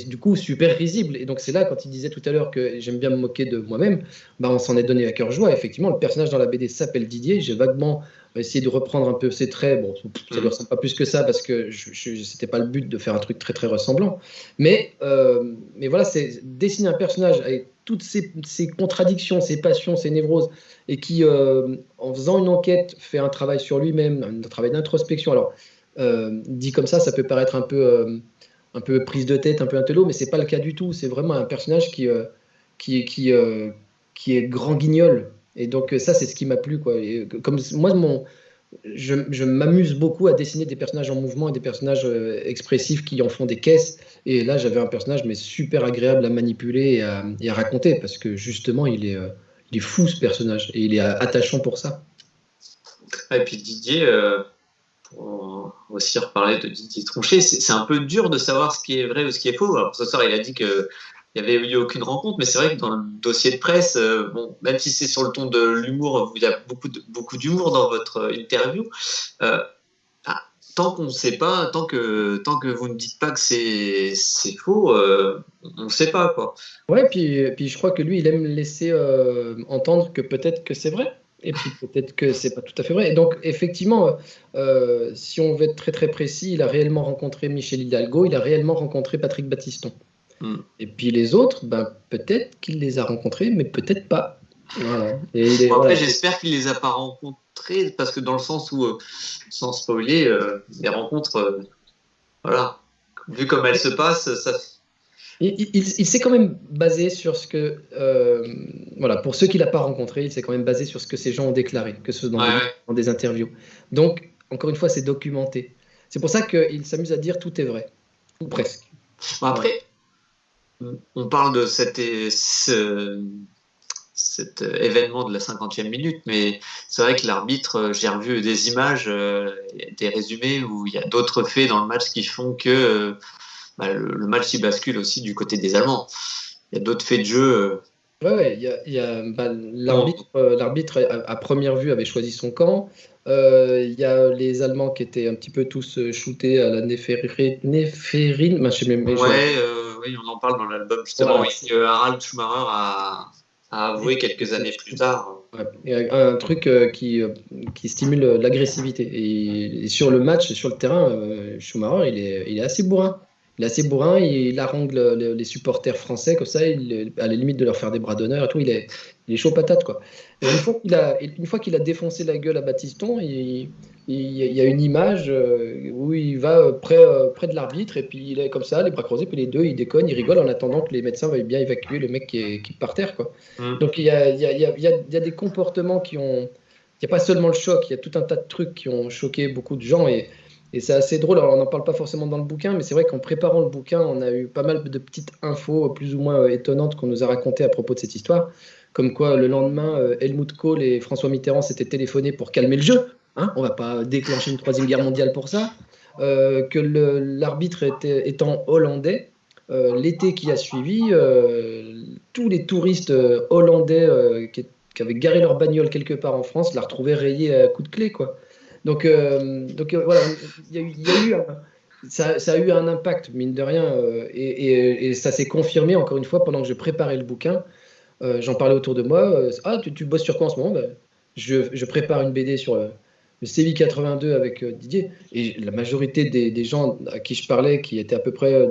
du coup super risible. Et donc c'est là quand il disait tout à l'heure que j'aime bien me moquer de moi-même, bah, on s'en est donné à cœur joie. Effectivement, le personnage dans la BD s'appelle Didier. J'ai vaguement essayé de reprendre un peu ses traits. Bon, ça lui ressemble pas plus que ça parce que c'était pas le but de faire un truc très très ressemblant. Mais voilà, c'est dessiner un personnage avec toutes ces contradictions, ses passions, ses névroses, et qui, en faisant une enquête, fait un travail sur lui-même, un travail d'introspection. Alors, dit comme ça peut paraître un peu prise de tête, un peu intello, mais c'est pas le cas du tout. C'est vraiment un personnage qui, qui, euh, qui est grand guignol. Et donc ça, c'est ce qui m'a plu, quoi. Et comme moi, je m'amuse beaucoup à dessiner des personnages en mouvement et des personnages expressifs qui en font des caisses. Et là, j'avais un personnage mais super agréable à manipuler et à raconter parce que justement, il est fou ce personnage et il est attachant pour ça. Et puis Didier, pour aussi reparler de Didier Tronchet, c'est un peu dur de savoir ce qui est vrai ou ce qui est faux. Alors, ce soir, il a dit que il n'y avait eu aucune rencontre, mais c'est vrai que dans le dossier de presse, bon, même si c'est sur le ton de l'humour, il y a beaucoup d'humour dans votre interview. Euh, Tant qu'on ne sait pas, tant que vous ne dites pas que c'est faux, on ne sait pas quoi. Ouais, puis je crois que lui, il aime laisser entendre que peut-être que c'est vrai. Et puis peut-être que c'est pas tout à fait vrai. Et donc, effectivement, si on veut être très très précis, il a réellement rencontré Michel Hidalgo, il a réellement rencontré Patrick Battiston. Et puis les autres, ben, peut-être qu'il les a rencontrés, mais peut-être pas. Voilà. Bon, après, voilà. j'espère qu'il les a pas rencontrés, parce que dans le sens où, sans spoiler, les rencontres, voilà, vu comme elles se passent, ça. Il s'est quand même basé sur ce que, voilà, pour ceux qu'il n'a pas rencontrés, il s'est quand même basé sur ce que ces gens ont déclaré, que ce soit dans, Ouais. dans des interviews. Donc, encore une fois, c'est documenté. C'est pour ça qu'il s'amuse à dire tout est vrai, ou presque. Bon, après, on parle de cet événement de la 50e minute, mais c'est vrai que l'arbitre, j'ai revu des images, des résumés où il y a d'autres faits dans le match qui font que le match il bascule aussi du côté des Allemands. Il y a d'autres faits de jeu. Ouais, l'arbitre à première vue avait choisi son camp. Il y a les Allemands qui étaient un petit peu tous shootés à la néphérine. Je sais même, Oui, on en parle dans l'album justement. Voilà. Oui, que Harald Schumacher a avoué quelques années plus tard. Ouais. Il y a un truc qui stimule l'agressivité. Et sur le match, sur le terrain, Schumacher, il est assez bourrin. Il est assez bourrin, il harangue les supporters français, comme ça, à la limite de leur faire des bras d'honneur et tout. Il est chaud patate, quoi. Et une fois qu'il a défoncé la gueule à Battiston, il y a une image où il va près de l'arbitre, et puis il est comme ça, les bras croisés, puis les deux, ils déconnent, ils rigolent en attendant que les médecins veuillent bien évacuer le mec qui est par terre, quoi. Donc il y a des comportements qui ont. Il n'y a pas seulement le choc, il y a tout un tas de trucs qui ont choqué beaucoup de gens. Et c'est assez drôle. Alors, on n'en parle pas forcément dans le bouquin, mais c'est vrai qu'en préparant le bouquin, on a eu pas mal de petites infos plus ou moins étonnantes qu'on nous a racontées à propos de cette histoire. Comme quoi, le lendemain, Helmut Kohl et François Mitterrand s'étaient téléphonés pour calmer le jeu. Hein, on ne va pas déclencher une troisième guerre mondiale pour ça. Que l'arbitre étant hollandais, l'été qui a suivi, tous les touristes hollandais qui avaient garé leur bagnole quelque part en France la retrouvaient rayée à coups de clé, quoi. Donc voilà, ça a eu un impact, mine de rien, et ça s'est confirmé, encore une fois, pendant que je préparais le bouquin. J'en parlais autour de moi. Ah, tu bosses sur quoi en ce moment? Ben, je prépare une BD sur le CVI 82 avec Didier. Et la majorité des gens à qui je parlais, qui étaient à peu près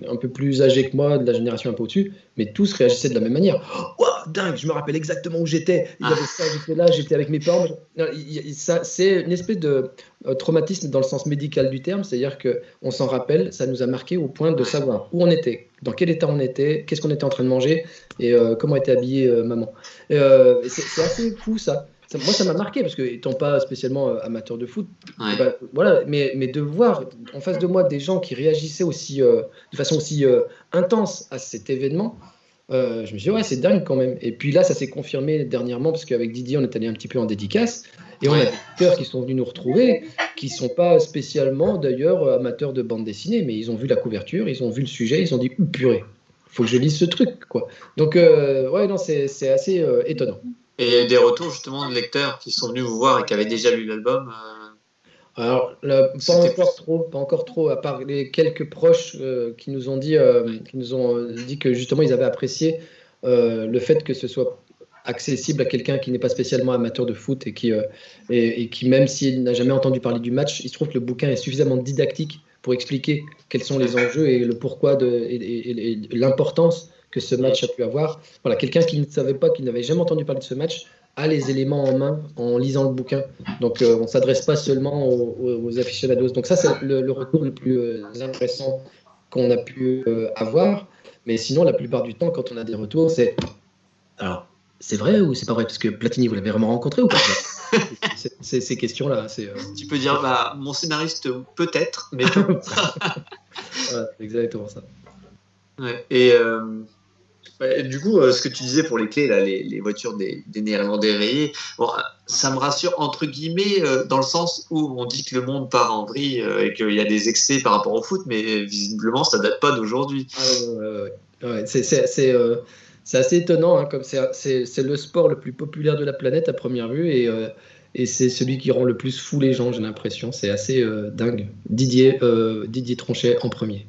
un peu plus âgés que moi, de la génération un peu au-dessus, mais tous réagissaient de la même manière. Oh, dingue, je me rappelle exactement où j'étais. Il y avait ça, j'étais là, j'étais avec mes parents. Ça, c'est une espèce de traumatisme dans le sens médical du terme, c'est-à-dire qu'on s'en rappelle, ça nous a marqué au point de savoir où on était, dans quel état on était, qu'est-ce qu'on était en train de manger et comment était habillée maman. C'est assez fou ça. Moi, ça m'a marqué parce que, étant pas spécialement amateur de foot, ben, voilà, mais de voir en face de moi des gens qui réagissaient aussi, de façon aussi intense à cet événement, je me suis dit, ouais, c'est dingue quand même. Et puis là, ça s'est confirmé dernièrement parce qu'avec Didier, on est allé un petit peu en dédicace et on a des lecteurs qui sont venus nous retrouver, qui ne sont pas spécialement d'ailleurs amateurs de bande dessinée, mais ils ont vu la couverture, ils ont vu le sujet, ils ont dit, purée, il faut que je lise ce truc, quoi. Donc, ouais, non, c'est assez étonnant. Et il y a eu des retours justement de lecteurs qui sont venus vous voir et qui avaient déjà lu l'album. Alors, pas encore trop, à part les quelques proches qui nous ont dit que justement ils avaient apprécié le fait que ce soit accessible à quelqu'un qui n'est pas spécialement amateur de foot et qui même s'il n'a jamais entendu parler du match, il se trouve que le bouquin est suffisamment didactique pour expliquer quels sont les enjeux et le pourquoi et l'importance que ce match a pu avoir. Voilà, quelqu'un qui ne savait pas, qui n'avait jamais entendu parler de ce match, a les éléments en main en lisant le bouquin. Donc, on ne s'adresse pas seulement aux aficionados. Donc ça, c'est le retour le plus intéressant qu'on a pu avoir. Mais sinon, la plupart du temps, quand on a des retours, c'est... Alors, c'est vrai ou c'est pas vrai? Parce que Platini, vous l'avez vraiment rencontré ou pas? Ces questions-là. Tu peux dire, mon scénariste, peut-être, mais... Voilà, exactement ça. Ouais. Et du coup, ce que tu disais pour les clés, là, les voitures des Néerlandais rayées, bon, ça me rassure entre guillemets dans le sens où on dit que le monde part en vrille et qu'il y a des excès par rapport au foot, mais visiblement ça date pas d'aujourd'hui. Ouais, c'est assez étonnant, hein, comme c'est le sport le plus populaire de la planète à première vue et c'est celui qui rend le plus fou les gens, j'ai l'impression. C'est assez dingue. Didier Tronchet en premier.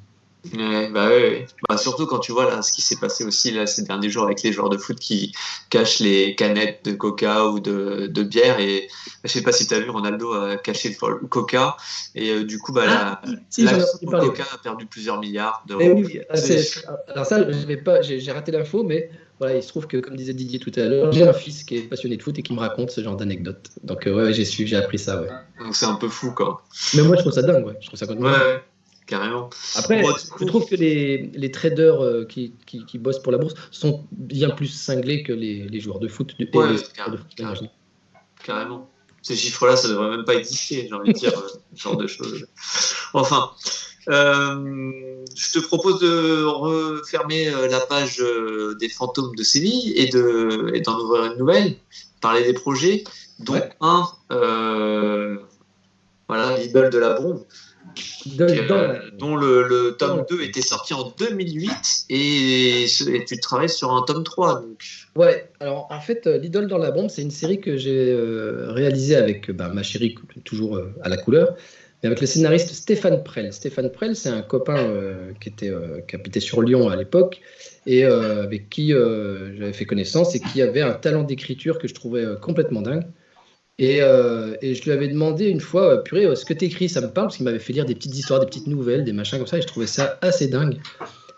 Ouais. Surtout quand tu vois là ce qui s'est passé aussi là ces derniers jours avec les joueurs de foot qui cachent les canettes de coca ou de bière et je sais pas si tu as vu Ronaldo a caché le coca et du coup la Coca a perdu plusieurs milliards d'euros. Oui, alors ça j'ai raté l'info mais voilà, il se trouve que comme disait Didier tout à l'heure, j'ai un fils qui est passionné de foot et qui me raconte ce genre d'anecdotes. Donc ouais, j'ai appris ça, ouais. Donc c'est un peu fou quoi. Mais moi je trouve ça dingue, ouais. Je trouve ça ouais. Carrément. Après, je trouve que les traders qui bossent pour la bourse sont bien plus cinglés que les joueurs de foot. Carrément. Ces chiffres-là, ça ne devrait même pas exister, j'ai envie de dire, ce genre de choses. Enfin, je te propose de refermer la page des fantômes de Séville et d'en ouvrir une nouvelle, parler des projets, dont voilà, l'idole de la bombe. dont le tome 2 était sorti en 2008 et tu travailles sur un tome 3. Donc. Ouais, alors en fait, L'Idole dans la bombe, c'est une série que j'ai réalisée avec ma chérie, toujours à la couleur, mais avec le scénariste Stéphane Prel. Stéphane Prel, c'est un copain qui habitait sur Lyon à l'époque et avec qui j'avais fait connaissance et qui avait un talent d'écriture que je trouvais complètement dingue. Et je lui avais demandé une fois, purée, ce que tu écris, ça me parle, parce qu'il m'avait fait lire des petites histoires, des petites nouvelles, des machins comme ça, et je trouvais ça assez dingue.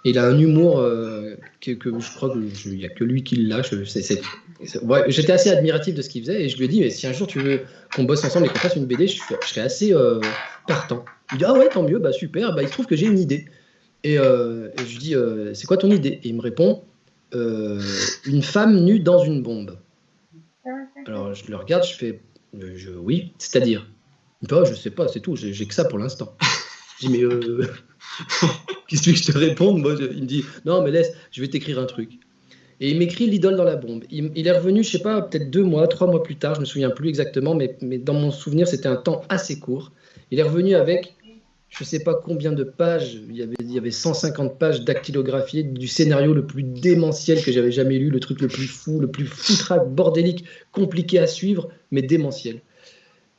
Et il a un humour que je crois qu'il n'y a que lui qui le lâche. Ouais, j'étais assez admiratif de ce qu'il faisait, et je lui ai dit, mais si un jour tu veux qu'on bosse ensemble et qu'on fasse une BD, je serais assez partant. Il dit, ah ouais, tant mieux, bah super, bah il se trouve que j'ai une idée. Et je lui dis, c'est quoi ton idée? Et il me répond, une femme nue dans une bombe. Alors je le regarde, je fais, oui, c'est-à-dire, bah, je sais pas, c'est tout, j'ai que ça pour l'instant. Je dis, mais qu'est-ce que je te réponde? Moi, il me dit, non, mais laisse, je vais t'écrire un truc. Et il m'écrit L'Idole dans la bombe. Il est revenu, je sais pas, peut-être 2 mois, 3 mois plus tard, je me souviens plus exactement, mais dans mon souvenir, c'était un temps assez court. Il est revenu avec, je sais pas combien de pages, il y avait 150 pages dactylographiées du scénario le plus démentiel que j'avais jamais lu, le truc le plus fou, le plus foutraque, bordélique, compliqué à suivre, mais démentiel.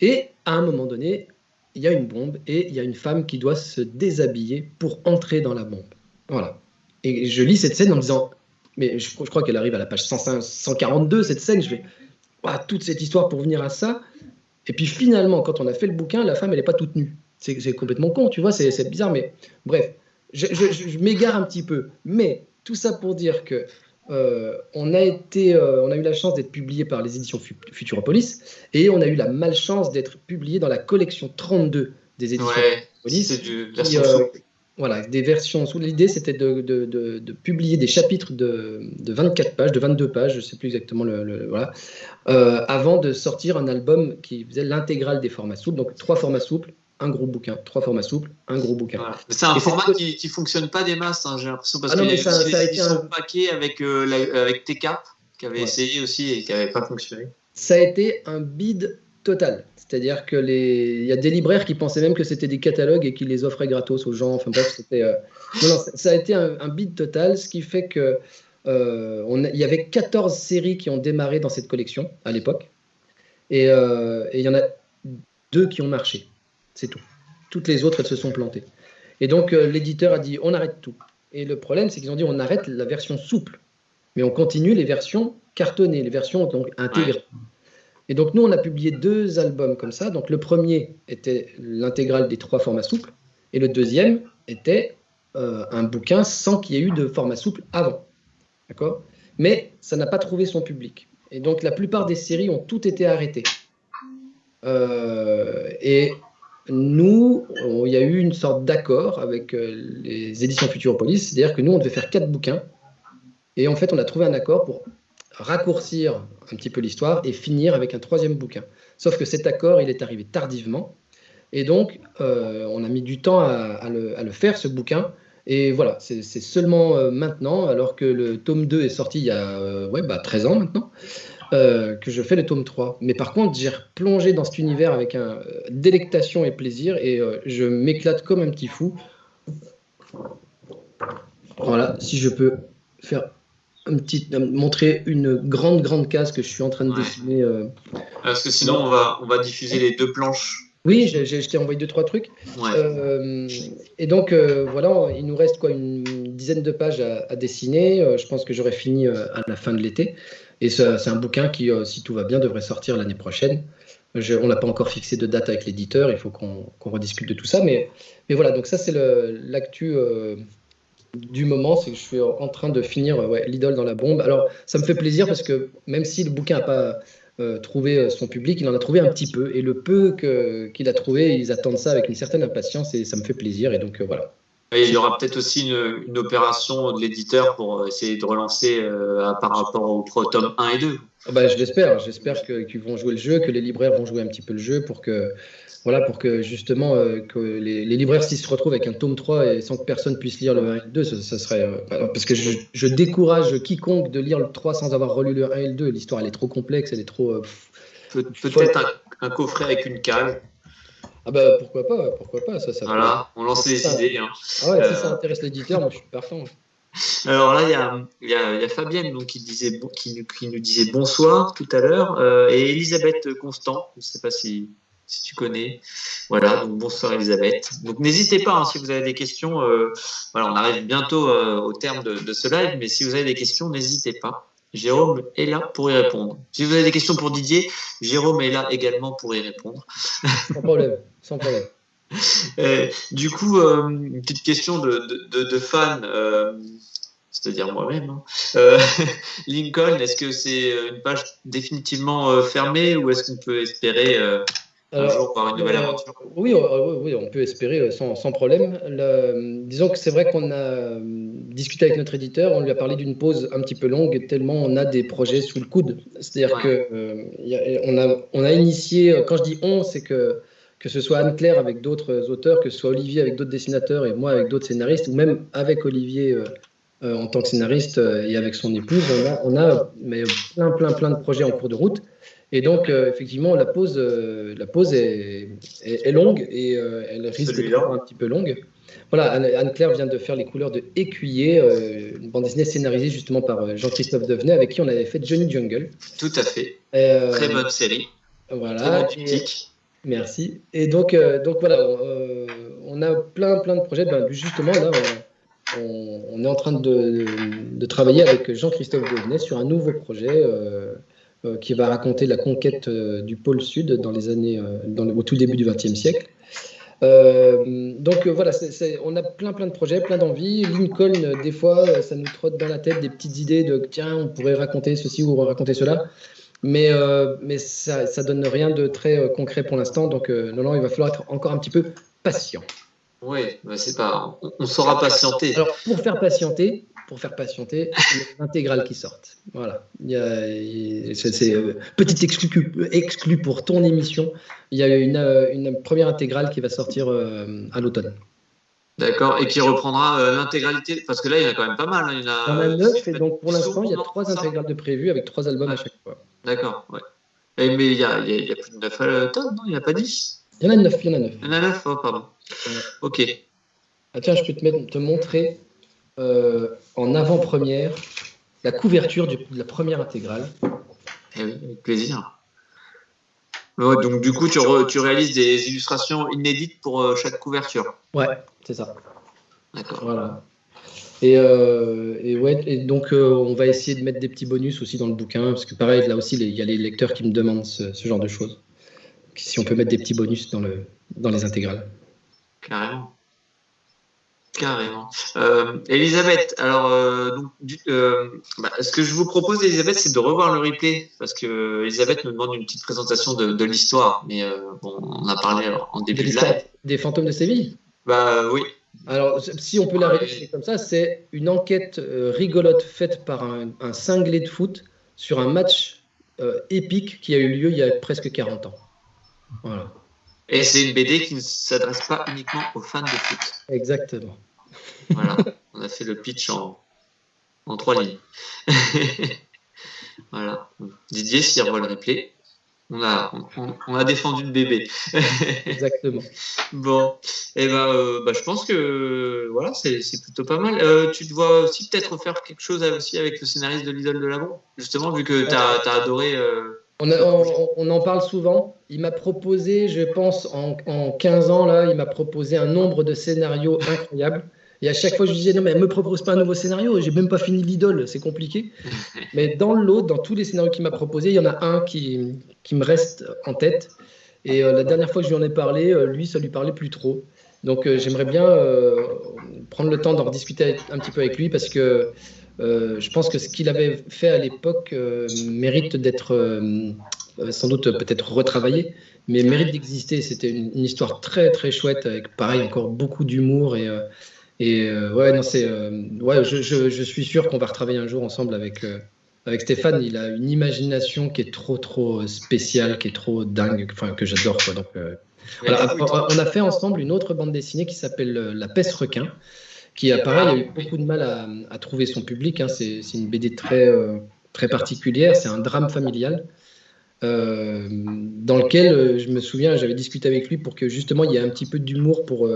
Et à un moment donné, il y a une bombe et il y a une femme qui doit se déshabiller pour entrer dans la bombe. Voilà. Et je lis cette scène en me disant, mais je crois qu'elle arrive à la page 142, cette scène, je fais, toute cette histoire pour venir à ça. Et puis finalement, quand on a fait le bouquin, la femme, elle n'est pas toute nue. C'est complètement con, tu vois, c'est bizarre, mais bref, je m'égare un petit peu. Mais tout ça pour dire que on a eu la chance d'être publié par les éditions Futuropolis et on a eu la malchance d'être publié dans la collection 32 des éditions Futuropolis. C'est du version souple. Voilà, des versions sous. L'idée, c'était de publier des chapitres de 24 pages, de 22 pages, je ne sais plus exactement voilà, avant de sortir un album qui faisait l'intégrale des formats souples. Donc 3 formats souples, un gros bouquin, 3 formats souples, un gros bouquin. Voilà. C'est un format qui fonctionne pas des masses, hein, j'ai l'impression, parce qu'il y a aussi des éditions paquet avec TK, qui avait essayé aussi et qui n'avait pas fonctionné. Ça a été un bide total. C'est-à-dire qu'il y a des libraires qui pensaient même que c'était des catalogues et qui les offraient gratos aux gens. Enfin bref, ça a été un bide total, ce qui fait que il y avait 14 séries qui ont démarré dans cette collection à l'époque. Et il y en a 2 qui ont marché. C'est tout. Toutes les autres, elles se sont plantées. Et donc, l'éditeur a dit, on arrête tout. Et le problème, c'est qu'ils ont dit, on arrête la version souple. Mais on continue les versions cartonnées, les versions donc intégrées. Ouais. Et donc, nous, on a publié 2 albums comme ça. Donc, le premier était l'intégrale des 3 formats souples. Et le deuxième était un bouquin sans qu'il y ait eu de format souple avant. D'accord ? Mais ça n'a pas trouvé son public. Et donc, la plupart des séries ont toutes été arrêtées. Et nous, il y a eu une sorte d'accord avec les éditions Futuropolis. C'est-à-dire que nous, on devait faire 4 bouquins. Et en fait, on a trouvé un accord pour raccourcir un petit peu l'histoire et finir avec un 3e bouquin. Sauf que cet accord, il est arrivé tardivement. Et donc, on a mis du temps à le faire, ce bouquin. Et voilà, c'est seulement maintenant, alors que le tome 2 est sorti il y a 13 ans maintenant, que je fais le tome 3. Mais par contre, j'ai replongé dans cet univers avec délectation et plaisir, et je m'éclate comme un petit fou. Voilà, si je peux faire montrer une grande case que je suis en train de dessiner. Parce que sinon, on va diffuser les 2 planches. Oui, je t'ai envoyé 2-3 trucs. Ouais. Et donc, voilà, il nous reste une dizaine de pages à dessiner. Je pense que j'aurai fini à la fin de l'été. Et c'est un bouquin qui, si tout va bien, devrait sortir l'année prochaine. On n'a pas encore fixé de date avec l'éditeur. Il faut qu'on rediscute de tout ça. Mais voilà, donc ça, c'est l'actu du moment. C'est que je suis en train de finir L'Idole dans la bombe. Alors, ça me fait plaisir parce que même si le bouquin n'a pas trouvé son public, il en a trouvé un petit peu, et le peu qu'il a trouvé, ils attendent ça avec une certaine impatience, et ça me fait plaisir, et donc voilà. Et il y aura peut-être aussi une opération de l'éditeur pour essayer de relancer par rapport aux tomes 1 et 2. J'espère qu'ils vont jouer le jeu, que les libraires vont jouer un petit peu le jeu pour que justement que les libraires, s'ils se retrouvent avec un tome 3 et sans que personne puisse lire le 1 et le 2, ça serait... parce que je décourage quiconque de lire le 3 sans avoir relu le 1 et le 2. L'histoire, elle est trop complexe, elle est trop... Peut-être un coffret avec une cale. Ah bah pourquoi pas, ça peut... Voilà, on lance les idées. Hein. Ah ouais, si ça intéresse l'éditeur, moi je suis partant. Alors là, il y a Fabienne donc, qui nous disait bonsoir tout à l'heure, et Elisabeth Constant, je ne sais pas si tu connais. Voilà, donc bonsoir Elisabeth. Donc n'hésitez pas, hein, si vous avez des questions. Voilà, on arrive bientôt au terme de ce live, mais si vous avez des questions, n'hésitez pas. Jérôme est là pour y répondre. Si vous avez des questions pour Didier, Jérôme est là également pour y répondre. Sans problème, sans problème. Du coup, une petite question de fan, c'est-à-dire moi-même. Hein. Lincoln, est-ce que c'est une page définitivement fermée ou est-ce qu'on peut espérer un jour voir une nouvelle aventure? Oui, on peut espérer sans problème. Disons que c'est vrai qu'on a discuté avec notre éditeur, on lui a parlé d'une pause un petit peu longue, tellement on a des projets sous le coude. C'est-à-dire on a initié, quand je dis on, c'est que ce soit Anne-Claire avec d'autres auteurs, que ce soit Olivier avec d'autres dessinateurs et moi avec d'autres scénaristes, ou même avec Olivier en tant que scénariste et avec son épouse, on a mais plein de projets en cours de route. Et donc, effectivement, la pause est longue et elle risque d'être un petit peu longue. Voilà, Anne-Claire vient de faire les couleurs de Écuyer, une bande dessinée scénarisée justement par Jean-Christophe Devenay, avec qui on avait fait Johnny Jungle. Tout à fait. Très bonne série. Voilà. Très bon diptyque. Merci. Et donc voilà, on a plein de projets. Ben, justement, là, on est en train de travailler avec Jean-Christophe Devenay sur un nouveau projet qui va raconter la conquête du pôle Sud dans les années, au tout début du XXe siècle. Donc voilà, on a plein de projets, plein d'envies. Lincoln, des fois, ça nous trotte dans la tête des petites idées de tiens, on pourrait raconter ceci ou raconter cela. Mais ça donne rien de très concret pour l'instant. Donc non, il va falloir être encore un petit peu patient. Oui, c'est pas. On saura patienter. Alors pour faire patienter, il y a l'intégrale qui sortent. Voilà. C'est petite exclu pour ton émission. Il y a une première intégrale qui va sortir à l'automne. D'accord, et qui reprendra l'intégralité, parce que là, il y en a quand même pas mal. Hein. Il y en a 9, et donc pour l'instant, il y a 3 intégrales de prévues avec 3 albums à chaque fois. D'accord, ouais. Mais il y a plus de 9 tonnes, non? Il n'y en a pas 10? Il y en a 9, il y en a 9. Il y en a 9, oh, pardon. Ok. Ah, tiens, je peux te montrer en avant-première la couverture de la première intégrale. Eh oui, avec plaisir. Ouais, donc du coup, tu réalises des illustrations inédites pour chaque couverture. Ouais, c'est ça. D'accord. Voilà. Et donc on va essayer de mettre des petits bonus aussi dans le bouquin, parce que pareil, là aussi, il y a les lecteurs qui me demandent ce genre de choses. Si on peut mettre des petits bonus dans les intégrales. Carrément. Elisabeth, alors ce que je vous propose, Elisabeth, c'est de revoir le replay, parce que Elisabeth nous demande une petite présentation de l'histoire, mais bon, on a parlé en début de live. Des fantômes de Séville? Bah oui. Alors, si on peut la résumer comme ça, c'est une enquête rigolote faite par un cinglé de foot sur un match épique qui a eu lieu il y a presque 40 ans. Voilà. Et c'est une BD qui ne s'adresse pas uniquement aux fans de foot. Exactement. Voilà, on a fait le pitch en 3 lignes. Voilà. Didier, s'il revoit le replay, on a défendu le bébé. Exactement. Bon, et je pense que voilà, c'est plutôt pas mal. Tu te vois aussi peut-être faire quelque chose aussi avec le scénariste de l'Idole de l'amour, justement, vu que tu as adoré. On en parle souvent. Il m'a proposé, je pense, en 15 ans, là, il m'a proposé un nombre de scénarios incroyables. Et à chaque fois, je lui disais, non, mais ne me propose pas un nouveau scénario, j'ai même pas fini l'Idole, c'est compliqué. Mais dans le lot, dans tous les scénarios qu'il m'a proposé, il y en a un qui me reste en tête. Et la dernière fois que je lui en ai parlé, lui, ça lui parlait plus trop. Donc j'aimerais bien prendre le temps d'en rediscuter un petit peu avec lui, parce que je pense que ce qu'il avait fait à l'époque mérite d'être sans doute peut-être retravaillé, mais mérite d'exister. C'était une histoire très très chouette, avec pareil encore beaucoup d'humour je suis sûr qu'on va retravailler un jour ensemble avec Stéphane. Il a une imagination qui est trop spéciale, qui est trop dingue, enfin que j'adore quoi. Donc voilà. On a fait ensemble une autre bande dessinée qui s'appelle La Peste requin, qui pareil a eu beaucoup de mal à trouver son public. Hein. C'est une BD très particulière, c'est un drame familial. dans lequel je me souviens, j'avais discuté avec lui pour que justement il y ait un petit peu d'humour pour,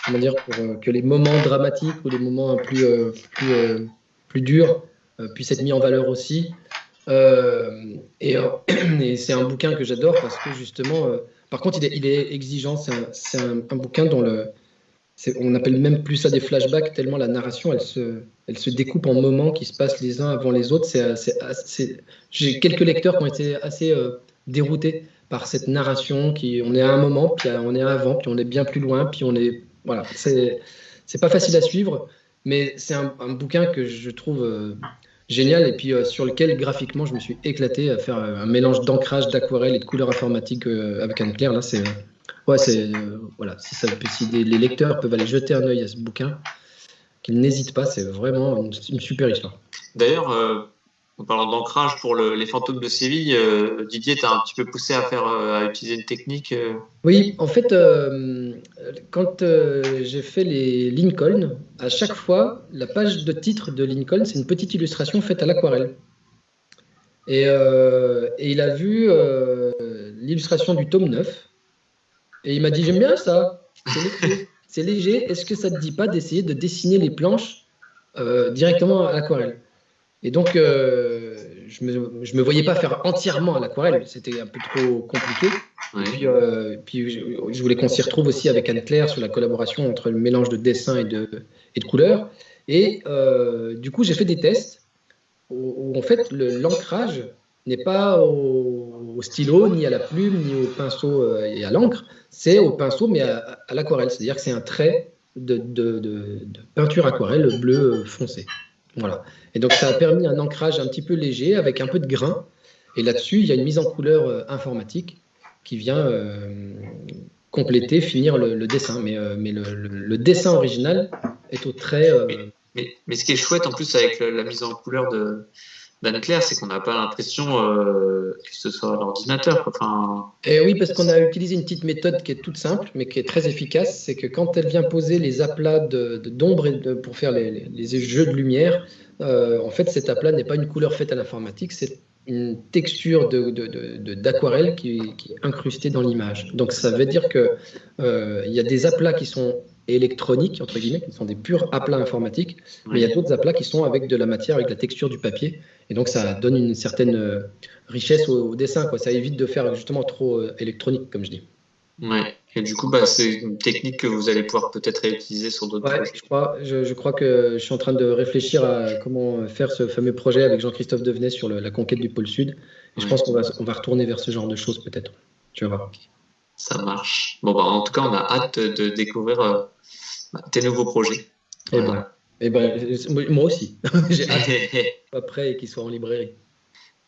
comment dire, pour que les moments dramatiques ou les moments plus durs puissent être mis en valeur aussi. Et c'est un bouquin que j'adore parce que justement, par contre, il est exigeant. C'est un bouquin dont on appelle même plus ça des flashbacks, tellement la narration, elle se découpe en moments qui se passent les uns avant les autres. J'ai quelques lecteurs qui ont été assez déroutés par cette narration, on est à un moment, puis on est avant, puis on est bien plus loin, puis on est... Voilà, c'est pas facile à suivre, mais c'est un bouquin que je trouve génial, et puis sur lequel graphiquement je me suis éclaté à faire un mélange d'ancrage, d'aquarelle et de couleurs informatiques avec Anne-Claire. Là, voilà, si les lecteurs peuvent aller jeter un œil à ce bouquin, qu'ils n'hésitent pas, c'est vraiment une super histoire. D'ailleurs, en parlant d'ancrage pour les fantômes de Séville, Didier t'a un petit peu poussé à utiliser une technique. Oui, en fait, quand j'ai fait les Lincoln, à chaque fois, la page de titre de Lincoln, c'est une petite illustration faite à l'aquarelle. Et il a vu l'illustration du tome 9, et il m'a dit, j'aime bien ça, c'est léger, est-ce que ça ne te dit pas d'essayer de dessiner les planches directement à l'aquarelle? Et donc, je me voyais pas faire entièrement à l'aquarelle, c'était un peu trop compliqué. Ouais. Et puis je voulais qu'on s'y retrouve aussi avec Anne-Claire sur la collaboration entre le mélange de dessin et de couleurs. Et du coup, j'ai fait des tests où en fait, l'ancrage n'est pas au stylo, ni à la plume, ni au pinceau et à l'encre. C'est au pinceau, mais à l'aquarelle. C'est-à-dire que c'est un trait de peinture aquarelle bleu foncé. Voilà. Et donc, ça a permis un ancrage un petit peu léger, avec un peu de grain. Et là-dessus, il y a une mise en couleur informatique qui vient compléter, finir le dessin. Mais le dessin original est au trait... Mais ce qui est chouette en plus avec la mise en couleur d'Anne-Claire, c'est qu'on n'a pas l'impression que ce soit l'ordinateur. Enfin... Et oui, parce qu'on a utilisé une petite méthode qui est toute simple, mais qui est très efficace. C'est que quand elle vient poser les aplats d'ombre pour faire les jeux de lumière, en fait, cet aplat n'est pas une couleur faite à l'informatique, c'est une texture d'aquarelle qui est incrustée dans l'image. Donc, ça veut dire que il y a des aplats qui sont électroniques, entre guillemets, qui sont des purs aplats informatiques, mais il y a d'autres aplats qui sont avec de la matière, avec la texture du papier. Et donc, ça donne une certaine richesse au dessin, quoi. Ça évite de faire justement trop électronique, comme je dis. Ouais. Et du coup, c'est une technique que vous allez pouvoir peut-être réutiliser sur d'autres projets. Je crois que je suis en train de réfléchir à comment faire ce fameux projet avec Jean-Christophe Devenay sur la conquête du pôle Sud. Et je pense qu'on va retourner vers ce genre de choses, peut-être. Tu vas voir. Ça marche. Bon, en tout cas, on a hâte de découvrir tes nouveaux projets. Moi aussi. J'ai hâte après qu'ils soient en librairie.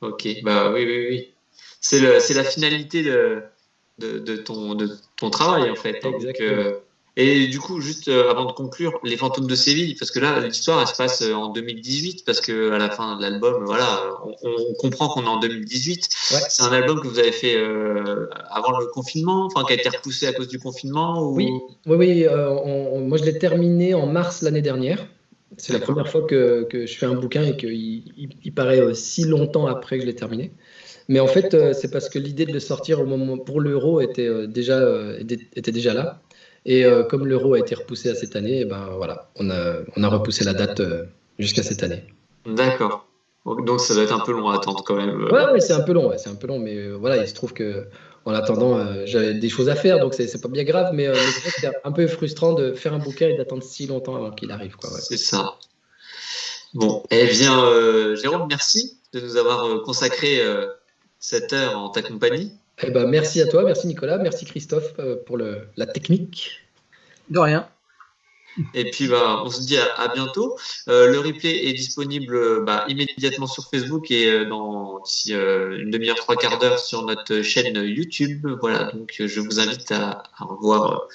Ok, oui. C'est la finalité de ton travail, en fait. Exactement. Et du coup, juste avant de conclure, les fantômes de Séville, parce que là, l'histoire, elle se passe en 2018, parce que à la fin de l'album, voilà, on comprend qu'on est en 2018. Ouais. C'est un album que vous avez fait avant le confinement, enfin, qui a été repoussé à cause du confinement ou... Oui. Moi, je l'ai terminé en mars l'année dernière. C'est la première fois que je fais un bouquin et qu'il paraît si longtemps après que je l'ai terminé. Mais en fait, c'est parce que l'idée de le sortir au moment pour l'Euro était déjà là. Et comme l'Euro a été repoussé à cette année, voilà, on a repoussé la date jusqu'à cette année. D'accord. Donc ça doit être un peu long à attendre quand même. Ouais, c'est un peu long, mais voilà, il se trouve que en attendant, j'avais des choses à faire, donc c'est pas bien grave, mais c'est un peu frustrant de faire un bouquin et d'attendre si longtemps avant qu'il arrive, quoi. Ouais. C'est ça. Bon, eh bien, Jérôme, merci de nous avoir consacré cette heure en ta compagnie. Merci à toi, merci Nicolas, merci Christophe pour la technique. De rien. Et puis, on se dit à bientôt. Le replay est disponible immédiatement sur Facebook et d'ici une demi-heure, trois quarts d'heure sur notre chaîne YouTube. Voilà, donc je vous invite à revoir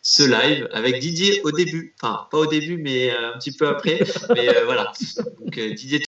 ce live avec Didier au début. Enfin, pas au début, mais un petit peu après. Mais voilà. Donc, Didier